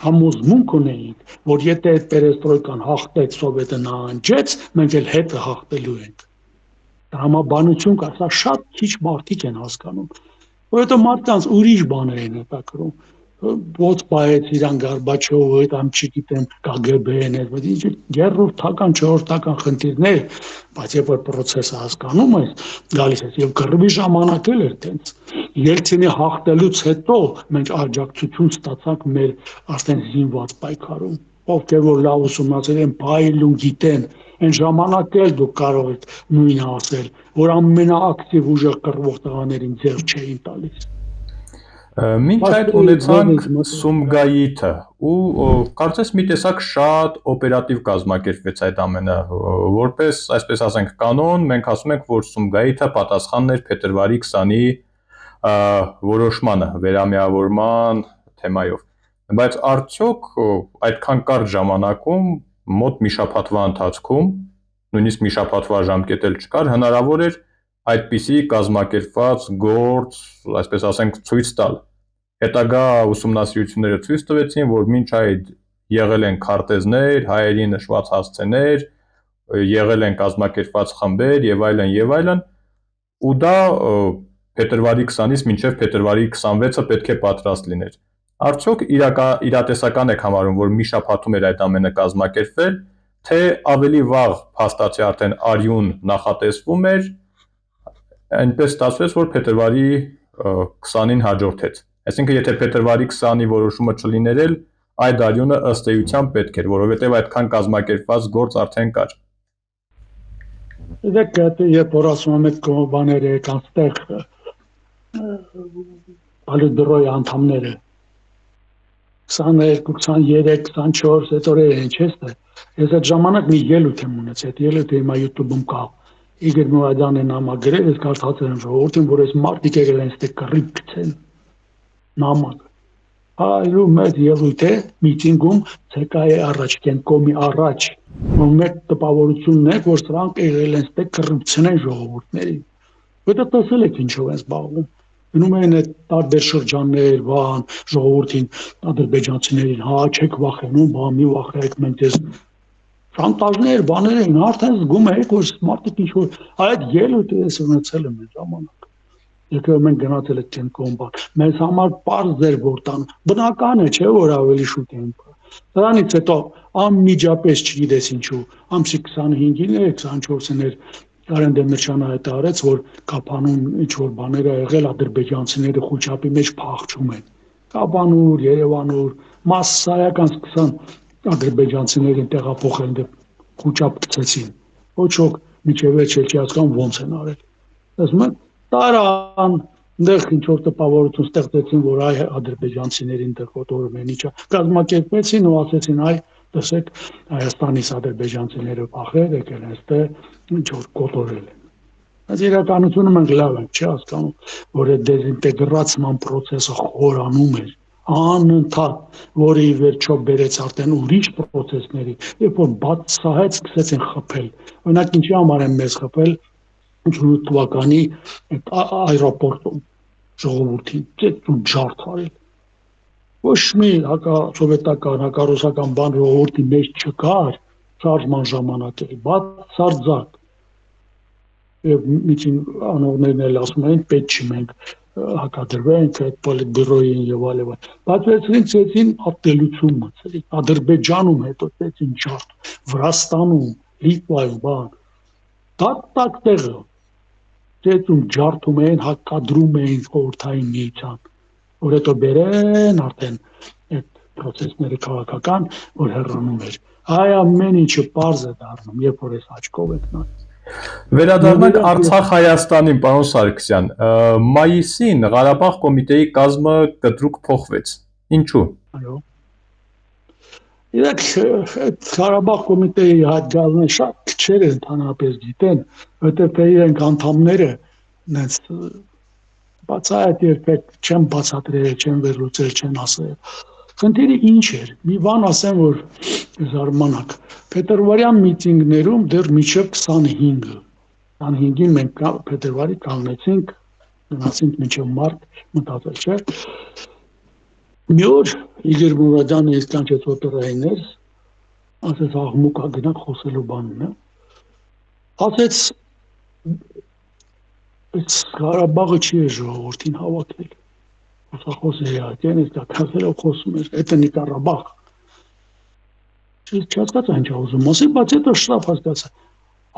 համոզմունք ունենք, որ եթե այդ պերեստրոյկան հաղթեց սովետը նահանջեց, մենք էլ հետը հաղթելու ենք։ Դրամաբանություն կա, սա շատ քիչ մարդիկ են հասկանում, որովհետեւ մարդկանց ուրիշ բաներ են հետաքրում։ Ոնց բայեց իրան Գորբաչովը, կամ չգիտեմ, KGB-ն է, բայց ինչ երրորդական, չորրորդական խնդիրներ, բայց երբ որ process-ը հասկանում ես, գալիս ես եւ գրվի ժամանակ էլ էր տենց։ Ելցինի հաղթելուց հետո մենք աջակցություն ստացանք մեր արդեն զինված պայքարում, ովքեր որ լավ ուսումնասիրել են, փայլուն գիտեն, այն ժամանակ էլ դուք կարող եք նույնը ասել, որ ամենաակտիվ ուժեղ կռվող տղաներին ձեռ չէին տալիս։ Մինչ այդ ունեցանք Սումգայիթը ու կարծես մի տեսակ շատ օպերատիվ կազմակերպվեց այդ ամենը, որպես, այսպես ասենք, կանոն, մենք ասում ենք, որ Սումգայիթը պատասխանն էր փետրվարի 20-ի որոշմանը, վերամիավորման թեմայով։ Բայց արդյոք այդքան կարճ ժամանակում, մոտ մի շաբաթվա ընթացքում, նույնիսկ մի շաբաթվա ժամկետ էլ չկար, հնարավոր էր այդպիսի կազմակերպված գործ, այսպես ասենք, ցույց տալ։ Հետագա ուսումնասիրությունները ցույց տվեցին, որ մինչ այդ եղել են քարտեզներ, հայերի նշված հասցեներ, եղել են կազմակերպված խմբեր եւ այլն, ու դա փետրվարի 20-ից մինչև փետրվարի 26-ը պետք է պատրաստ լիներ։ Արդյոք իրատեսական եք համարում, որ մի շաբաթում էր այդ ամենը կազմակերպվել, թե ավելի վաղ փաստացի արդեն արյուն նախատեսվում էր, այնպես ստացվեց, որ փետրվարի 20-ին հաջորդեց։ Այսինքն, եթե փետրվարի 20-ի որոշումը չլիներ էլ, այդ արյունը ըստ էության պետք էր, որովհետև այդքան կազմակերպված գործ արդեն կար։ Դեք երբ որ ասում եք բաները կանստեղ Ալուդրոյի անդամները 22, 23, 24 այդ օրերը ինչ ես թե ես այդ ժամանակ մի ելույթ եմ ունեցել, այդ ելույթը հիմա YouTube-ում կա։ Իգոր Մուրադյանն նամակագրել, ես կարդացել եմ ժողովրդին, որ այս մարդիկ եկել են ստե կռիվ գցեն նամակ։ Այո, մեծ ելույթ է միտինգում ՑԿ-ի առաջ, Կենտկոմի առաջ, որ մեկ տպավորությունն է, որ սրանք եկել են ստե կռիվցնեն ժողովուրդներին։ Որտեղ տեսել եք ինչով են զբաղվում։ Գնում են այդ տարբեր շրջաններ, բան, ժողովրդին, ադրբեջանցիներին, հա, չեք վախենում, բա մի վախեք, մենք ձեզ շանտաժներ, բաներ են, արդեն զգում եք, որ մարդիկ ինչ-որ այդ ելույթը ես ունեցել եմ այդ ժամանակ։ Եթե մենք գնացել ենք Կենտկոմ բան, մեզ համար պարզ էր որ տան, բնական է, չէ, որ ավելի շուտ են։ Դրանից հետո անմիջապես չգիտես ինչու, ամսի 25-ին էր, 24-ին էր Կարեն Դեմիրճյանը հայտարարեց, որ Կապանում ինչ-որ բաներ ա եղել, ադրբեջանցիները խուճապի մեջ փախչում են։ Կապանուր, Երևանուր, մասսայական սկսան ադրբեջանցիներին տեղափոխել, խուճապ գցեցին։ Ոչ ոք միջև չի հասկանում ոնց են արել։ Ասում են տարան դեռ ինչ որ տպավորություն ստեղծեցին, որ այ ադրբեջանցիներին դեռ կոտորում են իջա։ Կազմակերպեցին ու ասեցին այ տեսեք Հայաստանից ադրբեջանցիները փախել եկել են այստեղ ինչ որ կոտորել են։ Այս իրականությունը մենք լավ ենք չի հասկանում, որ այդ դեզինտեգրացիան process-ը խորանում էր անընդհատ, որը ի վերջո բերեց արդեն ուրիշ process-ների, երբ որ բացահայտ սկսեցին խփել։ Օրինակ ինչի համար են մեզ խփել 88 թվականի այրապորտում ժողովրդին, դեպքում ջարդ արել։ Ոչ մի հակասովետական, հակառուսական բան ժողովրդի մեջ չկար շարժման ժամանակի, բացարձակ։ Եվ միջին անողներն էլ ասում են, պետք չի մենք հակադրվենք այդ պոլիտբյուրոյին եւ այլն։ Բայց վերցրին ատելություն մտցրին, Ադրբեջանում հետո ցեցին ջարդ, Վրաստանում, Լիտվայում, բան։ Տակ տեղը ցեցում ջարդում են, հակադրում են խորհրդային միության, որ հետո բերեն արդեն այդ process-ները քաղաքական, որ հեռանում էր։ Այ ամեն ինչը պարզ է դառնում, երբ որ այս աչքով եք նայում։ Վերադառնանք Արցախ Հայաստանին, պարոն Սարգսյան, մայիսին Ղարաբաղ կոմիտեի կազմը կտրուկ փոխվեց։ Ինչու՞։ Այո։ Իրաք այդ Ղարաբաղ կոմիտեի հատկալն շատ քչեր են ընդհանրապես գիտեն, որտեղ թե իրենք անդամները նենց բացահայտ երբեք չեմ բացատրել, չեմ վերլուծել, չեն ասել։ Խնդիրը ինչ էր։ Մի բան ասեմ, որ զարմանաք։ Փետրվարյան միտինգներում դեռ մինչև 25-ին մենք փետրվարի կանգնեցինք, գնացինք մինչև մարտ, մտածել չէ։ Մի օր Իգոր Մուրադյանը ինձ կանչեց օպերայիններ, ասեց աղմուկա գնանք խոսելու բանն է։ Ասեց այս Ղարաբաղը չի է ժողովրդին հավաքել։ Խոսախոսը իհարկե այս դակասելով խոսում էր, Էթնիկ Ղարաբաղ։ Չհասկացա ինչ ուզում ասել, բայց հետո շտապ հասկացա։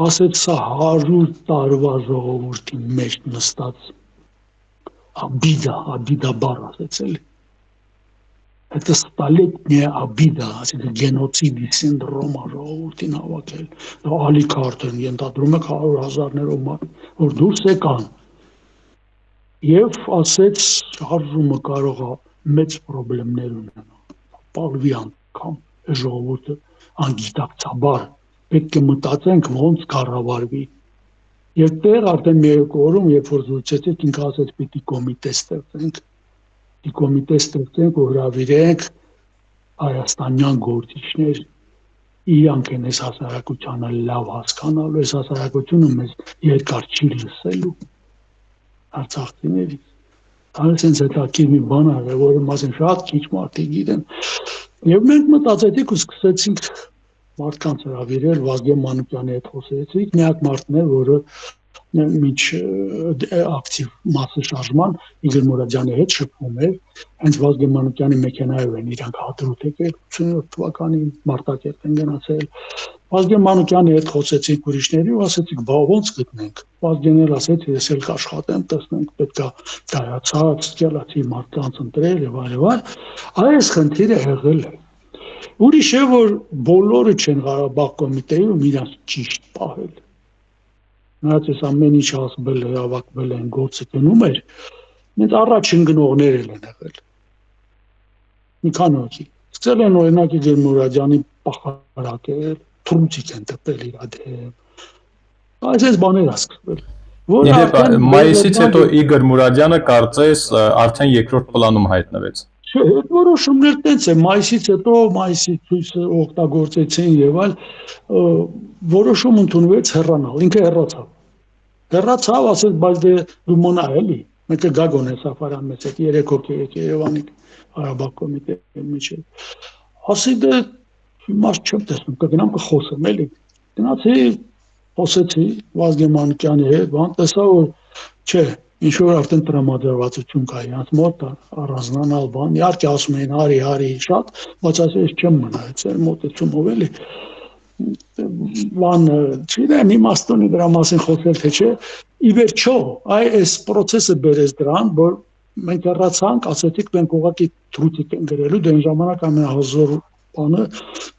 Ասեց սա 100 տարվա ժողովրդի մեջ նստած обида բառ ասեց էլի։ Это столетняя обида, ասենք գենոցիդի սինդրոմը ժողովրդին հավաքել։ Ալիք արդեն ենթադրում եք 100,000-ներով մարդ, որ դուրս եկան։ Եվ ասեց շարժումը կարող է մեծ խնդիրներ ունենալ։ Պալվի անգամ ժողովուրդը անգիտակցաբար պետք է մտածենք ոնց կառավարվի։ Եվ դեռ արդեն մի երկու օրում, երբ որ զրուցեցինք, ինքը ասեց պիտի կոմիտե ստեղծենք։ Կոմիտե ստեղծենք ու հրավիրենք հայաստանյան գործիչներ, իրանք են այս հասարակությանը լավ հասկանալու, այս հասարակությունը մեզ երկար չի լսելու արցախցիներից։ Այսինքն հետաքրքիր մի բան է, որը մասին շատ քիչ մարդիկ գիտեն։ Եվ մենք մտածեցինք ու սկսեցինք մարդկանց հրավիրել, Վազգեն Մանուկյանի հետ խոսեցինք, միակ մարդն է, որը միջ ակտիվ մասը շարժման Իգոր Մուրադյանի հետ շփվում էր, հենց Վազգեն Մանուկյանի մեքենայով են իրանք հադրուտ եկել 87 թվականին Մարտակերտ են գնացել։ Վազգեն Մանուկյանի հետ խոսեցինք ուրիշների ու ասեցինք, բա ոնց գտնենք։ Վազգենն էլ ասեց, ես էլ կաշխատեմ, տեսնենք, պետք է կայացած, գելացի մարդկանց ընտրել եւ այլն։ Այս խնդիրը եղել է։ Ուրիշ է, որ բոլորը չեն Ղարաբաղ կոմիտեում իրանք ճիշտ պահել։ Նրանց այս ամեն ինչ ասվել է, հավաքվել են, գործը գնում էր, մենք առաջին գնողներ են եղել։ Մի քանի հոգի։ Սկսել են օրինակ Իգոր Մուրադյանի պախարակել, թռուցիկ են տպել իր դեմ։ Այսպես բաներ է սկսվել։ Իդեպ մայիսից հետո Իգոր Մուրադյանը կարծես արդեն երկրորդ պլանում հայտնվեց։ Այդ որոշումներ տենց է, մայիսից հետո մայիսի ցույցը օգտագործեցին եւ այլ որոշում ընդունվեց հեռանալ, ինքը հեռացավ։ Հեռացավ, ասել, բայց դու մնա էլի, մենք գա գոնե Սաֆարյան մեծ հետ 3 հոգի եք Երևանի Ղարաբաղ կոմիտեի մեջ։ Ասի դե հիմա չեմ տեսնում, կգնամ կխոսեմ էլի։ Գնացի, խոսեցի Վազգեն Մանուկյանի հետ, բան տեսա որ չէ, ինչ որ արդեն տրամադրվածություն կա իրանց մոտ առանձնանալ բան, իհարկե ասում են արի շատ, բայց ասես չեմ մնա, այդ մոտեցումով էլի բան չգիտեմ իմաստունի դրա մասին խոսել թե չէ, ի վերջո այս process-ը բերեց դրան, որ մենք հեռացանք, ասեցիք մենք ուղղակի թրուցիկ են գրելու, դե այն ժամանակ ամենահզոր բանը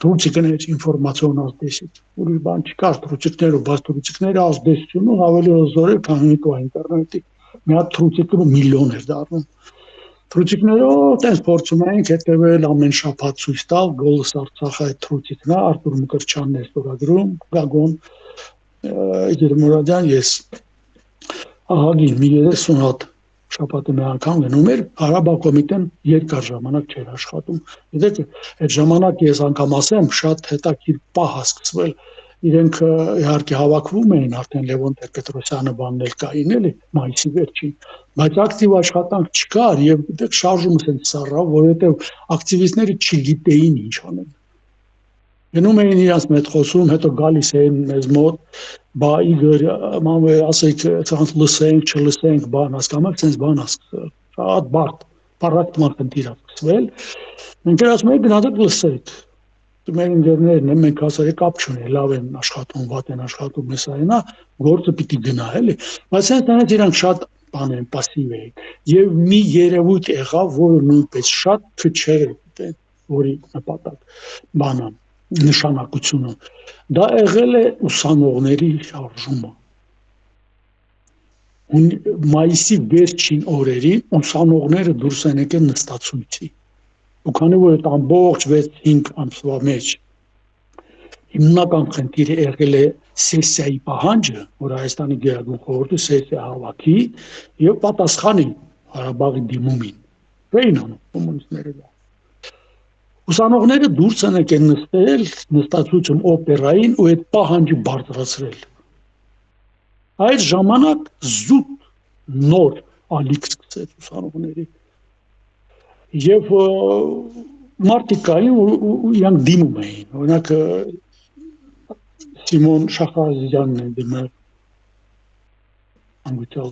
թրուցիկներ ինֆորմացիոն ազդեցիկ։ Ուրիշ բան չկար թրուցիկներով, բայց թրուցիկները ազդեցությունը ավելի հզոր է, քան ինտերնետի։ Մի հատ թրուցիկը միլիոն էր դառնում։ Թրուցիկներով տես փորձում էինք հետևել ամեն շաբաթ ցույց տալ Գոլս Արցախը այդ թրուցիկն է, Արտուր Մկրտչյանն է ստորագրում, Գագոն Գերմուրադյան ես ահագին մի 30 հատ շաբաթը մի անգամ գնում էր, Ղարաբաղ կոմիտեն երկար ժամանակ չէր աշխատում։ Գիտեք, այդ ժամանակ ես անգամ ասեմ, շատ հետաքրքիր պահ հասկացվել, իրենք իհարկե հավաքվում էին, արդեն Լևոն Տեր-Պետրոսյանը բաննել կային էլի, մայիսի վերջին, բայց ակտիվ աշխատանք չկար եւ գիտեք շարժումը ցենց սառավ, որովհետեւ ակտիվիստները չգիտեին ինչ անեն։ Գնում էին իրաց հետ խոսում, հետո գալիս էին մեզ մոտ, բա Իգոր, մամե ասեք, ցանց լսենք, չլսենք, բան հասկանանք, ցենց բան հասկացել։ Շատ բարդ, պարակտման խնդիր հասկացվել։ Մենք ասում ենք գնացեք լսեք։ Մեր ինժեներներն են, մենք ասել ենք կապ չունի, լավ են աշխատում, վատ են աշխատում, մեզ այնա, գործը պիտի գնա, էլի։ Բայց ցենց նրանք իրանք շատ բան են, пассив էին։ Եվ մի երևույթ եղավ, որը նույնպես շատ քչեր է, որի նպատակ բանը նշանակությունը դա եղել է ուսանողների շարժումը մայիսի վերջին օրերին ուսանողները դուրս են եկել նստածույցի ու քանի որ այդ ամբողջ 6-5 ամսվա մեջ հիմնական խնդիրը եղել է սեսիայի պահանջը որ Հայաստանի Գերագույն խորհուրդը սեսիա հավաքի եւ պատասխանի Ղարաբաղի դիմումին բերին անում կոմունիստները Ուսանողները դուրս են եկել նստել նստածույցում օպերային ու այդ պահանջը բարձրացրել։ Այդ ժամանակ զուտ նոր ալիք սկսեց ուսանողների։ Եվ մարդիկային ու իրանք դիմում էին։ Օրինակ Սիմոն Շախազյանն է դիմել անգուցալ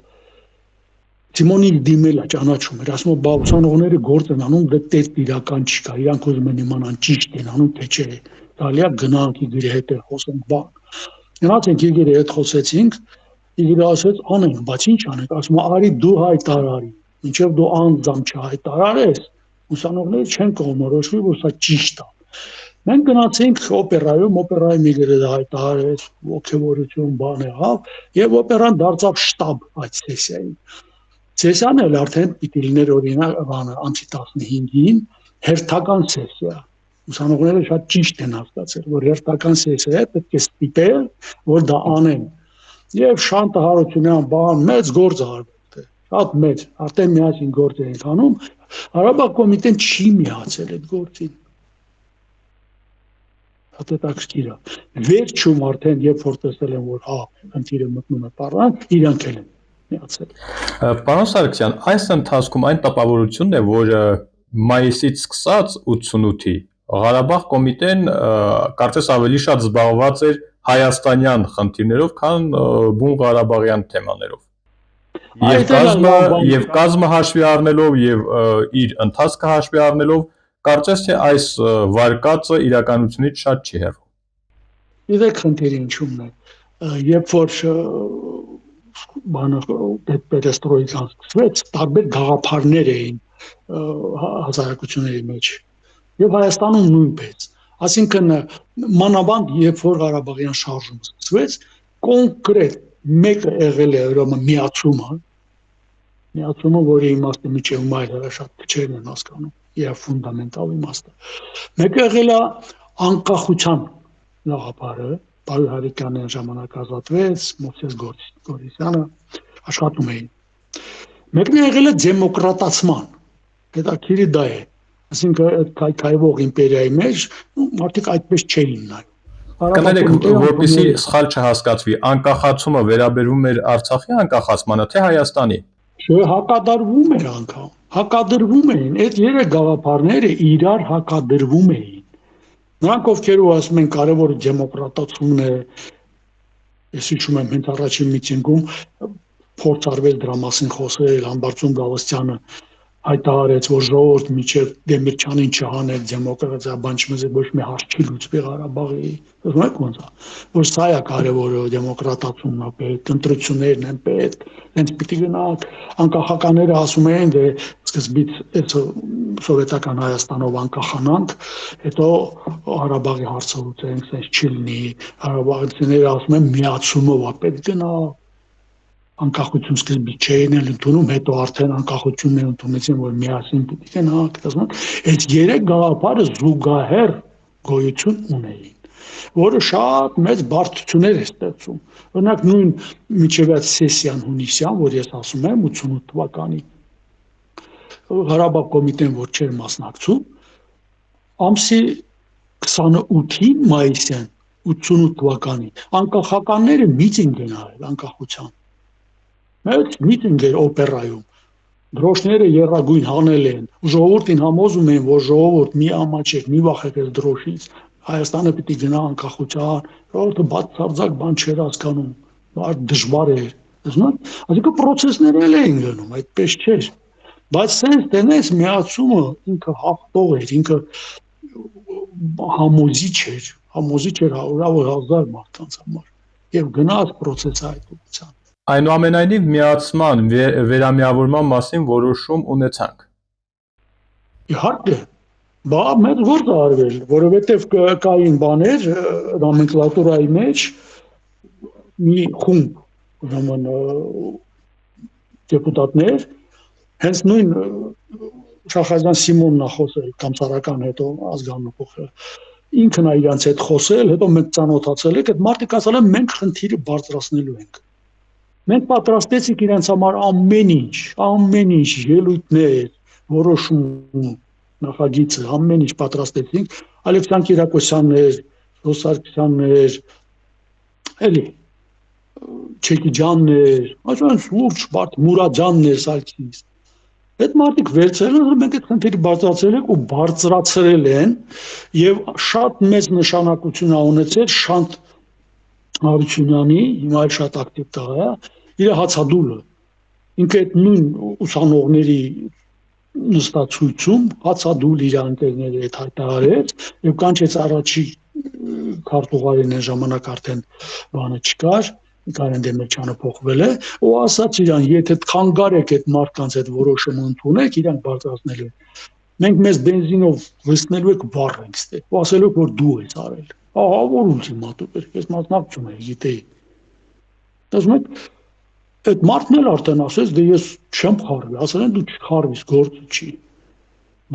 Սիմոնի դիմել է ճանաչում էր, ասում բա ուսանողները գործ են անում, դա տետ իրական չկա, իրանք ուզում են իմանան ճիշտ են անում, թե չէ։ Դալիա գնանք Իգրի հետ խոսենք, բան։ Գնացինք Իգրի հետ խոսեցինք, Իգրը ասեց անենք, բայց ինչ անենք, ասում արի դու հայտարարի, ինչեւ դու անձամ չհայտարարես, ուսանողները չեն կողմնորոշվի, որ սա ճիշտ է։ Մենք գնացինք օպերայում, օպերայի Իգրը հայտարարեց, ողջավորություն բան եղավ, եւ օպերան դարձավ շտաբ այդ սեսիային։ Սեսիան էլ արդեն պիտի լիներ օրինակ բանը անցի 15-ին հերթական սեսիա։ Ուսանողները շատ ճիշտ են հասկացել, որ հերթական սեսիա է, պետք է ստիպել, որ դա անեն։ Եվ Շանտը Հարությունյան բան մեծ գործ արվել է, շատ մեծ, արդեն միասին գործ են անում, Ղարաբաղ կոմիտեն չի միացել այդ գործին։ Հետաքրքիր է։ Վերջում արդեն երբ որ տեսել են, որ հա, խնդիրը մտնում է պարան, իրանք են միացել։ Պարոն Սարգսյան, այս ընթացքում այն տպավորությունն է, որ մայիսից սկսած 88-ի Ղարաբաղ կոմիտեն կարծես ավելի շատ զբաղված էր հայաստանյան խնդիրներով, քան բուն Ղարաբաղյան թեմաներով։ Եվ կազմը հաշվի առնելով եւ իր ընթացքը հաշվի առնելով, կարծես թե այս վարկածը իրականությունից շատ չի հեռու։ Գիտեք խնդիրը ինչու՞մն է։ Երբ որ բանը պետպերեստրոիկան սկսվեց, տարբեր գաղափարներ էին հասարակությունների մեջ եւ Հայաստանում նույնպես այսինքն մանավանդ երբ որ Ղարաբաղյան շարժումը սկսվեց կոնկրետ մեկը եղել է ուրեմն միացումը որի իմաստը միջև մայրը շատ քչերն են հասկանում եւ ֆունդամենտալ իմաստը մեկը եղել է անկախության գաղափարը Պարոն Հարիկյանն ժամանակ ազատվեց, Մովսես Գորիսյանը աշխատում էին։ Մեկն եղել է դեմոկրատացման։ Հետաքրքիրը դա է։ Այսինքն այդ քայքայվող իմպերիայի մեջ մարդիկ այդպես չէին նայում։ Կներեք, որպեսզի սխալ չհասկացվի, անկախացումը վերաբերում էր Արցախի անկախացմանը, թե Հայաստանի։ Չէ, հակադրվում էր անգամ։ Հակադրվում էին, այդ երեք գաղափարները իրար հակադրվում էին։ Նրանք ովքեր ու ասում են կարևոր դեմոկրատացումն է, ես հիշում եմ հենց առաջին միտինգում փորձ արվել դրա մասին խոսել Համբարձում Գալստյանը հայտարարեց, որ ժողովուրդ միջև Դեմիրճանին չհանել դեմոկրատիա, բան չմեզ ոչ մի հարց չի լուծվի Ղարաբաղի։ Ոնց ոնց է, որ սա է կարևորը, դեմոկրատացումն է պետք, ընտրություններն են պետք, հենց պիտի գնանք, անկախականները ասում էին, դե սկզբից այդ սովետական Հայաստանով անկախանանք, հետո Ղարաբաղի հարցը լուծենք, sense չի լինի, Ղարաբաղցիները ասում են միացումով է պետք գնա, անկախություն սկզբից չէին էլ ընդունում, հետո արդեն անկախությունն ընդունեցին, որ միասին պիտի գնանք, ասում են, այս երեք գաղափարը զուգահեռ գոյություն ունեին, որը շատ մեծ բարդություններ է ստեղծում։ Օրինակ նույն միջևյաց սեսիան հունիսյան, որ ես ասում եմ 88 թվականի Ղարաբաղ կոմիտեն, որ չէր մասնակցում, ամսի 28-ին մայիսյան 88 թվականի անկախականները միտինգ են արել անկախության։ Մեծ միտինգ էր օպերայում, դրոշները եռագույն հանել են, ժողովրդին համոզում են, որ ժողովուրդ մի ամաչեք, մի վախեք այս դրոշից, Հայաստանը պիտի գնա անկախության, ժողովուրդը բացարձակ բան չէր հասկանում, դժվար էր, այսինքն պրոցեսներ էլ էին գնում, այդպես չէր, բայց sense տենես միացումը ինքը հաղթող էր, ինքը համոզիչ էր հարյուրավոր հազար մարդկանց համար եւ գնաց պրոցեսը այդ ուղղությամբ։ Այնուամենայնիվ միացման վերամիավորման մասին որոշում ունեցանք։ Իհարկե, բա մեծ գործ է արվել, որովհետև կային բաներ նոմենկլատուրայի մեջ մի խումբ, ուրեմն դեպուտատներ, հենց նույն Շախազյան Սիմոնն է խոսել, կամսարական հետո ազգանունը փոխել։ Ինքն է իրանց հետ խոսել, հետո մենք ծանոթացել ենք, այդ մարդիկ ասել են մենք խնդիրը բարձրացնելու ենք։ Մենք պատրաստեցինք իրենց համար ամեն ինչ, ելույթներ, որոշում, նախագիծը, ամեն ինչ պատրաստեցինք, Ալեքսան Կիրակոսյաններ, Սարգսյաններ, էլի Չեկիջյաններ, այսինքն սուրճ, Մուրադյաններ, Սարգսից։ Այդ մարդիկ վերցրել են, մենք այդ խնդիրը բարձրացրել ենք ու բարձրացրել են եւ շատ մեծ նշանակություն ա ունեցել Շանթ Հարությունյանի, հիմա էլ շատ ակտիվ տղա է, իր հացադուլը։ Ինքը այդ նույն ուսանողների նստացույցում հացադուլ իր ընկերների հետ հայտարարեց եւ կանչեց առաջի քարտուղարին այն ժամանակ արդեն բանը չկար, Կարեն Դեմիրճյանը փոխվել է, ու ասաց իրան, եթե խանգարեք այդ մարդկանց այդ որոշումը ընդունեք, իրանք բարձրացնելու են։ Մենք մեզ բենզինով լցնելու եք բառ ենք ստե։ Ու ասելու եք, որ դու ես արել։ Ահա որ ուլտիմատում էր, ես մասնակցում եմ, գիտեի։ Ասում եք, այդ մարդն էլ արդեն ասեց, դե ես չեմ խառնվի, ասել են դու չխառնվես, գործը չի։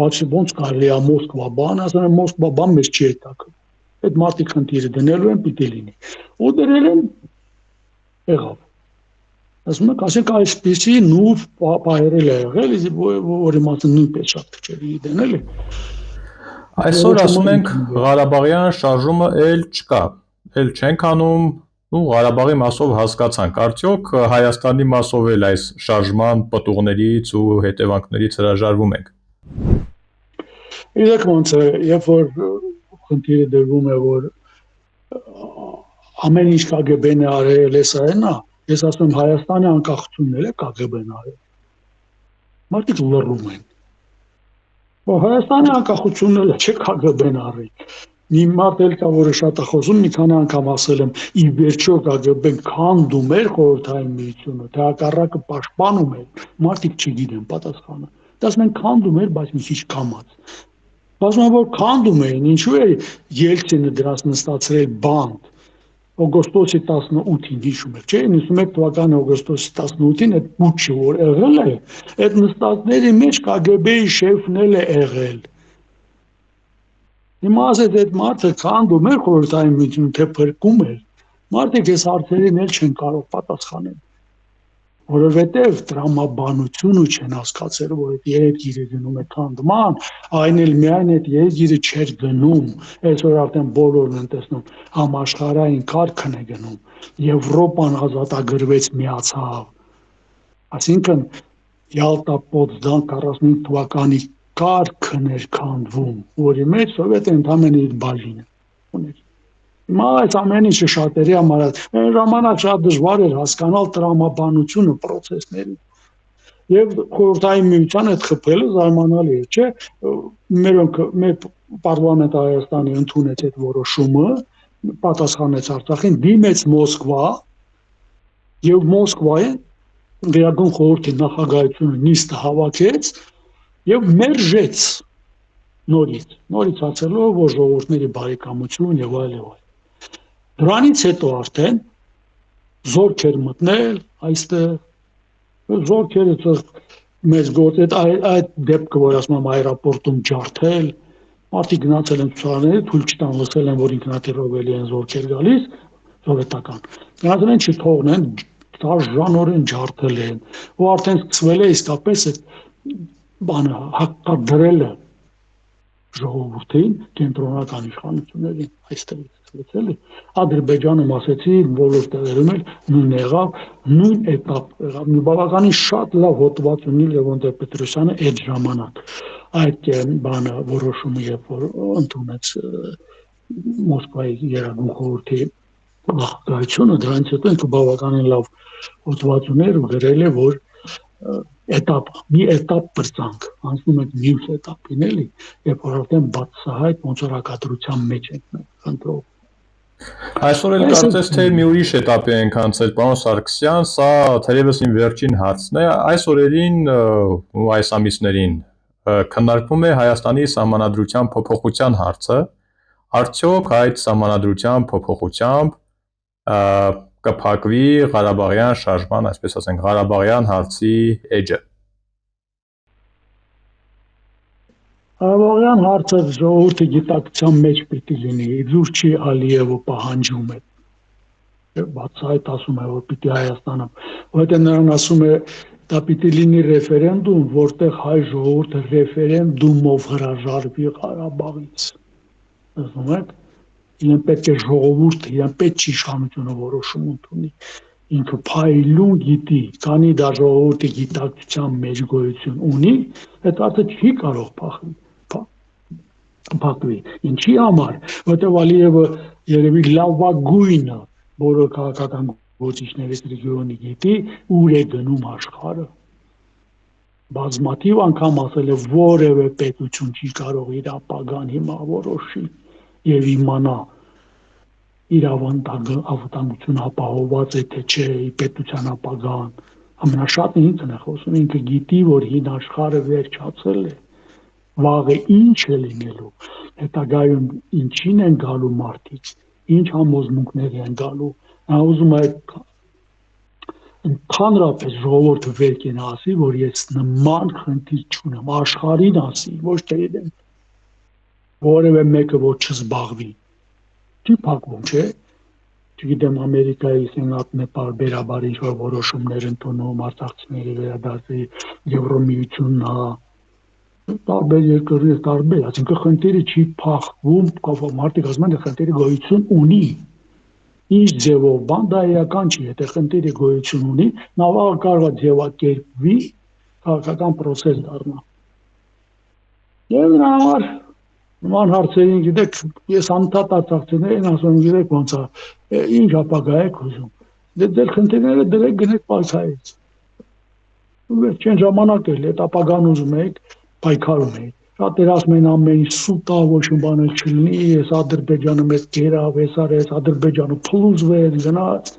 Բացի ոնց կարելի է Մոսկվա բան, ասել են Մոսկվա բան մեզ չի հետաքրքրում։ Այդ մարդիկ խնդիրը դնելու են, պիտի լինի։ Ու դրել են եղավ։ Ասում եք, ասենք այսպեսի նույն պահերել է եղել, որի մասին նույնպես շատ քչերի դնել է։ Այսօր ասում ենք Ղարաբաղյան շարժումը էլ չկա, էլ չենք անում, ու Ղարաբաղի մասով հասկացանք, արդյոք Հայաստանի մասով էլ այս շարժման պտուղներից ու հետևանքներից հրաժարվում ենք։ Իրեք ոնց է, երբ որ խնդիրը դրվում է, որ ամեն ինչ KGB-ն է արել, էսային է, ես ասում եմ Հայաստանի անկախությունն էլ է KGB-ն արել։ Մարդիկ լռում են։ Որ Հայաստանի անկախությունն էլ չէ KGB-ն արել։ Մի մարդ էլ կա, որը շատ է խոսում, մի քանի անգամ ասել եմ, ի վերջո KGB-ն քանդում էր խորհրդային միությունը, թե հակառակը պաշտպանում էր, մարդիկ չգիտեն պատասխանը։ Դա ասում են քանդում էր, բայց մի քիչ կամած։ Ասում են, որ քանդում էին, ինչու է Ելցինը դրանց նստացրել բանդ օգոստոսի 18-ին հիշում եք, չէ՞, 91 թվականի օգոստոսի 18-ին այդ պուչը որ եղել է, այդ նստածների մեջ KGB-ի շեֆն էլ է եղել։ Հիմա ասած այդ մարդը քանդում էր խորհրդային միությունը, թե փրկում էր։ Մարդիկ այս հարցերին էլ չեն կարող պատասխանել, որովհետև տրամաբանությունը չեն հասկացել, որ այդ երկիրը գնում է քանդման, այն էլ միայն այդ երկիրը չէր գնում, այսօր արդեն բոլորն են տեսնում, համաշխարհային կարգն է գնում, Եվրոպան ազատագրվեց, միացավ, այսինքն Յալտա, Պոտսդամ 45 թվականի կարգն էր քանդվում, որի մեջ Սովետը ընդամենը իր բաժինը ուներ։ Հիմա այս ամեն ինչը շատերի համար այն ժամանակ շատ դժվար էր հասկանալ տրամաբանությունը, պրոցեսներին։ Եվ խորհրդային միության այդ խփելը զարմանալի է, չէ՞։ Մեր պարլամենտը Հայաստանի ընդունեց այդ որոշումը, պատասխանեց Արցախին, դիմեց Մոսկվա, եւ Մոսկվայի Վերագում խորհրդի նախագահությունը նիստը հավաքեց եւ մերժեց նորից ասելով, որ ժողովուրդների բարեկամություն եւ այլ եւ այլ։ Դրանից հետո արդեն զորքեր մտնել այստեղ, զորքերը մեծ գործ այդ դեպքը, որ ասում եմ аэропортում ջարդել, մարդիկ գնացել են ցուցարարները, թույլ չտան, լսել են, որ ինքնաթիռով էլի են զորքեր գալիս, սովետական։ Գնացել են չթողնեն, դաժանորեն ջարդել են, ու արդեն սկսվել է իսկապես այդ բանը հակադրելը ժողովրդին կենտրոնական իշխանություններին այստեղ ցույցել է Ադրբեջանում ասեցի բոլոր տեղերում էլ նույն եղավ նույն этап եղավ մի բավականին շատ լավ հոդված ունի Լևոն Տեր-Պետրոսյանը այդ ժամանակ այդ բանը որոշումը երբ որ ընդունեց Մոսկվայի Երագում խորհրդի նախագահությունը դրանից հետո ինքը բավականին լավ հոդված ուներ ու գրել է որ մի этап բրծանք անցնում ենք մյուս этапին էլի երբ որ արդեն բացահայտ ոնցորակադրության մեջ ենք խնդրով Այսօր էլ կարծես թե մի ուրիշ этаպի ենք անցել պարոն Սարգսյան սա թերևս իմ վերջին հարցն է այս օրերին ու այս ամիսներին քննարկվում է Հայաստանի սահմանադրության փոփոխության հարցը արդյոք այդ սահմանադրության փոփոխությամբ կփակվի Ղարաբաղյան շարժման, այսպես ասենք, Ղարաբաղյան հարցի էջը։ Ղարաբաղյան հարցը ժողովրդի գիտակցության մեջ պիտի լինի, դուր չի Ալիևը պահանջում է։ Բացահայտ ասում է, որ պիտի Հայաստանը, որտեղ նրան ասում է, դա պիտի լինի ռեֆերենդում, որտեղ հայ ժողովուրդը ռեֆերենդումով հրաժարվի Ղարաբաղից։ Ասում եք, իրեն պետք է ժողովուրդը, իրեն պետք չի իշխանությունը որոշում ընդունի։ Ինքը փայլուն գիտի, քանի դա ժողովրդի գիտակցության մեջ գոյություն ունի, այդ արդյոք չի կարող փակվի։ Ինչի համար, որտեղ Ալիևը երևի լավագույնը, որը քաղաքական գործիչներից ռեգիոնի գիտի, ուր է գնում աշխարհը։ Բազմաթիվ անգամ ասել է, որևէ պետություն չի կարող իր ապագան հիմա որոշի եւ իմանա իր ավտանգություն ապահովված է թե չէ պետության ապագան ամենաշատն ինքն է խոսում ինքը գիտի որ հին աշխարհը վերջացել է վաղը ինչ է լինելու հետագայում ինչին են գալու մարդիկ ինչ համոզմունքներ են գալու նա ուզում է ընդհանրապես ժողովուրդը վեր կենա ասի որ ես նման խնդիր չունեմ աշխարհին ասի ոչ թե իրեն որևէ մեկը որ չզբաղվի չի փակվում, չէ՞։ Չգիտեմ Ամերիկայի սենատն է բարբերաբար ինչ-որ որոշումներ ընդունում արցախցիների վերադարձի Եվրոմիությունն հա տարբեր երկրներ տարբեր, այսինքն խնդիրը չի փախվում, մարդիկ ասում են խնդիրը գոյություն ունի։ Ինչ ձևով բան դա իրական չի, եթե խնդիրը գոյություն ունի, նա կարող է ձևակերպվի քաղաքական process դառնա։ Եվ նրա համար նման հարցերին գիտեք, ես անդադար արցախցիներին ասում գիտեք ոնց է, ինչ ապագա եք ուզում։ Դե ձեր խնդիրները դրեք գնեք պայքարից։ Վերջին ժամանակ էլ այդ ապագան ուզում եք, պայքարում եք։ Շատեր ասում են ամեն ինչ սուտ է, ոչ մի բան չլինի, ես Ադրբեջանը մեզ գերավ, ես Ադրբեջանը փլուզվեց, գնաց։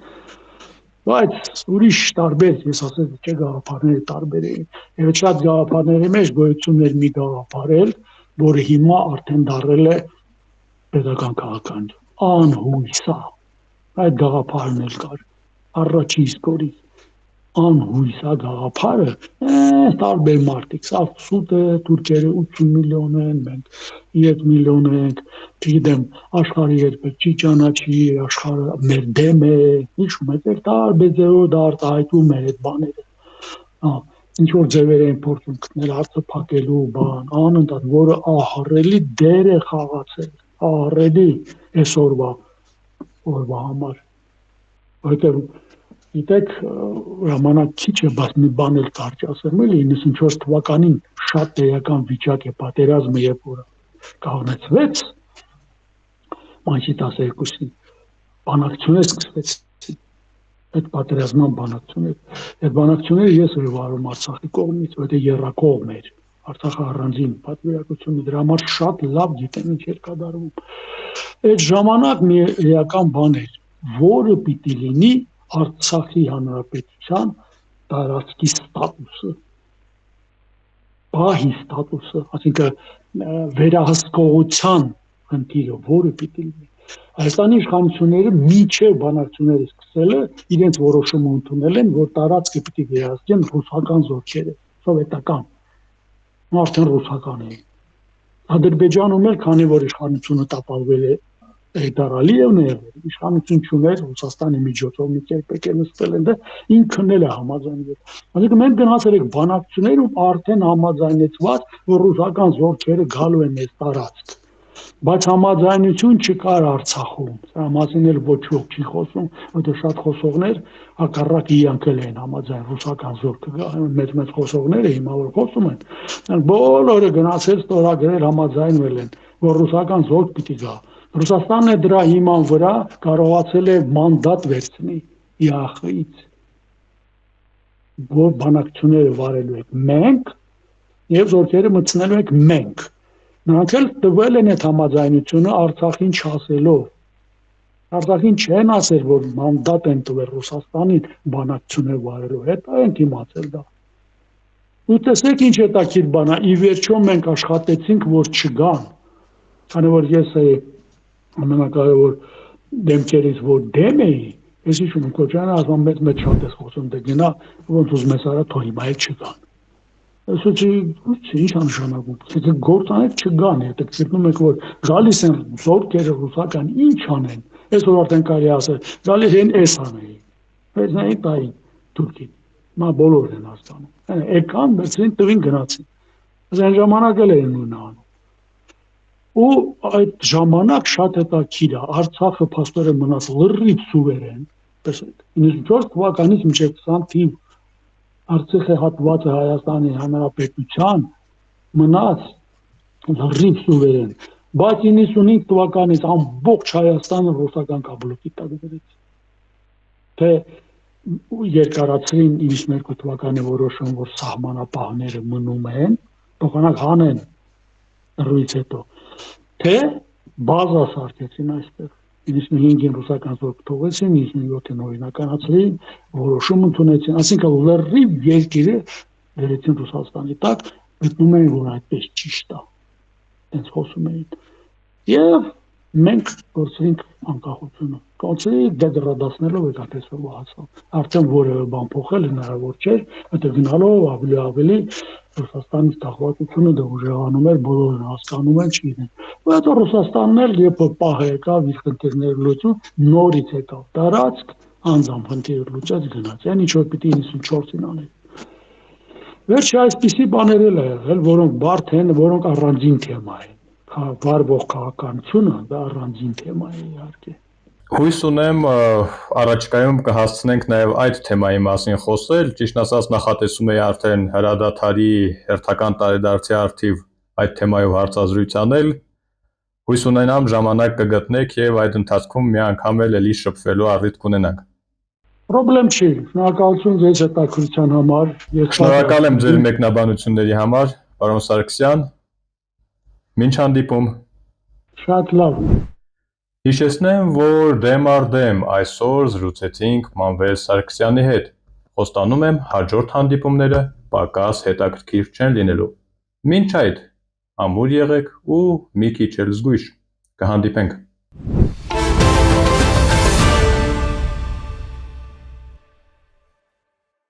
Բայց ուրիշ տարբեր, ես ասել չէ գաղափարները տարբեր էին։ Եվ շատ գաղափարների մեջ գոյություն էր մի գաղափար էլ, որը հիմա արդեն դարել է պետական քաղաքական անհույս է այդ գաղափարն էլ կար առաջին սկորից անհույս է գաղափարը տարբեր մարդիկ սա սուտ է թուրքերը 80 միլիոն են մենք 3 միլիոն ենք չգիտեմ աշխարհը երբեք չի ճանաչի աշխարհը մեր դեմ է հիշում եք տարբեր ձևով դա արտահայտում է այդ բաները ինչ որ ձևեր են փորձում գտնել հարցը փակելու բան անընդհատ որը ահռելի դեր է խաղացել ահռելի այսօրվա համար որտեղ գիտեք ժամանակ քիչ է բայց մի բան էլ կարճ ասեմ էլի 94 թվականին շատ տեղական վիճակ է պատերազմը երբ որ կանգնեցվեց մայիսի 12-ին բանակցությունները սկսվեցին այդ պատերազմյան բանակցությունները։ Այդ բանակցությունները ես էի վարում Արցախի կողմից, որտեղ երրակողմ էր։ Արցախը առանձին պատվիրակություն է, դրա համար շատ լավ գիտեմ ինչ էր կատարվում։ Այդ ժամանակ մի էական բան էր, որը պիտի լինի Արցախի հանրապետության տարածքի ստատուսը, պահի ստատուսը, այսինքն վերահսկողության խնդիրը, որը պիտի լինի։ Հայաստանի իշխանությունները միջև բանակցությունները սկսելը իրենց որոշումը ընդունել են, որ տարածքը պիտի վերահսկեն ռուսական զորքերը, սովետական, արդեն ռուսական էին։ Ադրբեջանում էլ, քանի որ իշխանությունը տապալվել է Հեյդար Ալիևն է եղել, իշխանություն չուներ, Ռուսաստանի միջոցով մի կերպ եկել նստել են, ինքն էլ է համաձայնվել։ Այսինքն մենք գնացել ենք բանակցություններ ու արդեն համաձայնեցված, որ ռուսական զորքերը գալու են այս տարածք։ Բայց համաձայնություն չկար Արցախում։ Սրա մասին էլ ոչ ոք չի խոսում, որտեղ շատ խոսողներ հակառակ իրանք էլ են համաձայն ռուսական զորքը գա, մեծ խոսողները հիմա որ խոսում են, բոլորը գնացել ստորագրել համաձայնվել են, որ ռուսական զորք պիտի գա։ Ռուսաստանն է դրա հիման վրա կարողացել է մանդատ վերցնի ԻԱԽ-ից, որ բանակցությունները վարելու ենք մենք եւ զորքերը մտցնելու ենք մենք։ Նրանք էլ տվել են այդ համաձայնությունը Արցախին չասելով։ Արցախին չեն ասել, որ մանդատ են տվել Ռուսաստանին բանակցություններ վարելու հետ, այնք իմացել դա։ Ու տեսեք ինչ հետաքրքիր բան է, ի վերջո մենք աշխատեցինք, որ չգան, քանի որ ես ամենակարևոր դեմքերից որ դեմ էի, ես հիշում եմ Քոչարյանը ասում մեծ շատ ես խոսում, դե գնա ոնց ուզում ես արա թող հիմա էլ չգան։ Այսինքն ինչ անշանակում, եթե գործանեք չգան, եթե գտնում եք որ գալիս են զորքերը ռուսական, ինչ անեն, այսօր արդեն կարելի ասել, գալիս են էս անեին, այս նայի տային Թուրքին, մա բոլորն են հասկանում, եկան, վերցրին, տվին գնացին, այն ժամանակ էլ էին նույնը անում, ու այդ ժամանակ շատ հետաքրքիր է, Արցախը փաստորեն մնաց լրիվ սուվերեն, տեսեք, 94 թվականից մինչև 20 թիվ Արցախի հատվածը Հայաստանի Հանրապետության մնաց լրիվ սուվերեն, բայց 95 թվականից ամբողջ Հայաստանը ռուսական կաբլոկի տակ դրեց, թե երկարացրին 92 թվականի որոշում, որ սահմանապահները մնում են, փոխանակ հանեն ռուից հետո, թե բազա սարքեցին այստեղ, 95-ին ռուսական զորք թողեցին, 97-ին օրինականացրին, որոշում ընդունեցին, այսինքն լրիվ երկիրը դրեցին Ռուսաստանի տակ, գտնում էին, որ այդպես ճիշտ է, հենց խոսում էին, եւ մենք գործենք անկախությունը, կոնցերտ դեգրադացնելով եկած այսօրվա հասավ, արդեն որևէ բան փոխել հնարավոր չէր, հետո գնալով ավելի Ռուսաստանի տաղվածությունը դա ուժեղանում էր, բոլորն հասկանում են, չգիտեն։ Բայց Ռուսաստանն էլ երբ պահ եկավ իր խնդիրները լուծում, նորից եկավ տարածք, անձամբ խնդիրը լուծած գնաց, այն ինչ որ պիտի 94-ին աներ։ Վերջը այսպիսի բաներ էլ եղել, որոնք բարդ են, որոնք առանձին թեմա են։ Վարվող քաղաքականությունը դա առանձին թեմա է իհարկե։ Հույս ունեմ առաջիկայում կհասցնենք նաև այդ թեմայի մասին խոսել, ճիշտ ասած նախատեսում էի արդեն հրադադարի հերթական տարեդարձի առթիվ այդ թեմայով հարցազրույց անել, հույս ունենամ ժամանակ կգտնեք եւ այդ ընթացքում մի անգամ էլի շփվելու առիթ կունենանք։ Պրոբլեմ չի, շնորհակալություն ձեզ հետաքրքրության համար։ Շնորհակալ եմ ձեր մեկնաբանությունների համար, պարոն Սարգսյան։ Մինչ հանդիպում։ Շատ լավ։ Հիշեցնեմ, որ դեմ առ դեմ այսօր զրուցեցինք Մանվել Սարգսյանի հետ։ Խոստանում եմ հաջորդ հանդիպումները պակաս հետաքրքիր չեն լինելու։ Մինչ այդ, ամուր եղեք ու մի քիչ էլ զգույշ։ Կհանդիպենք։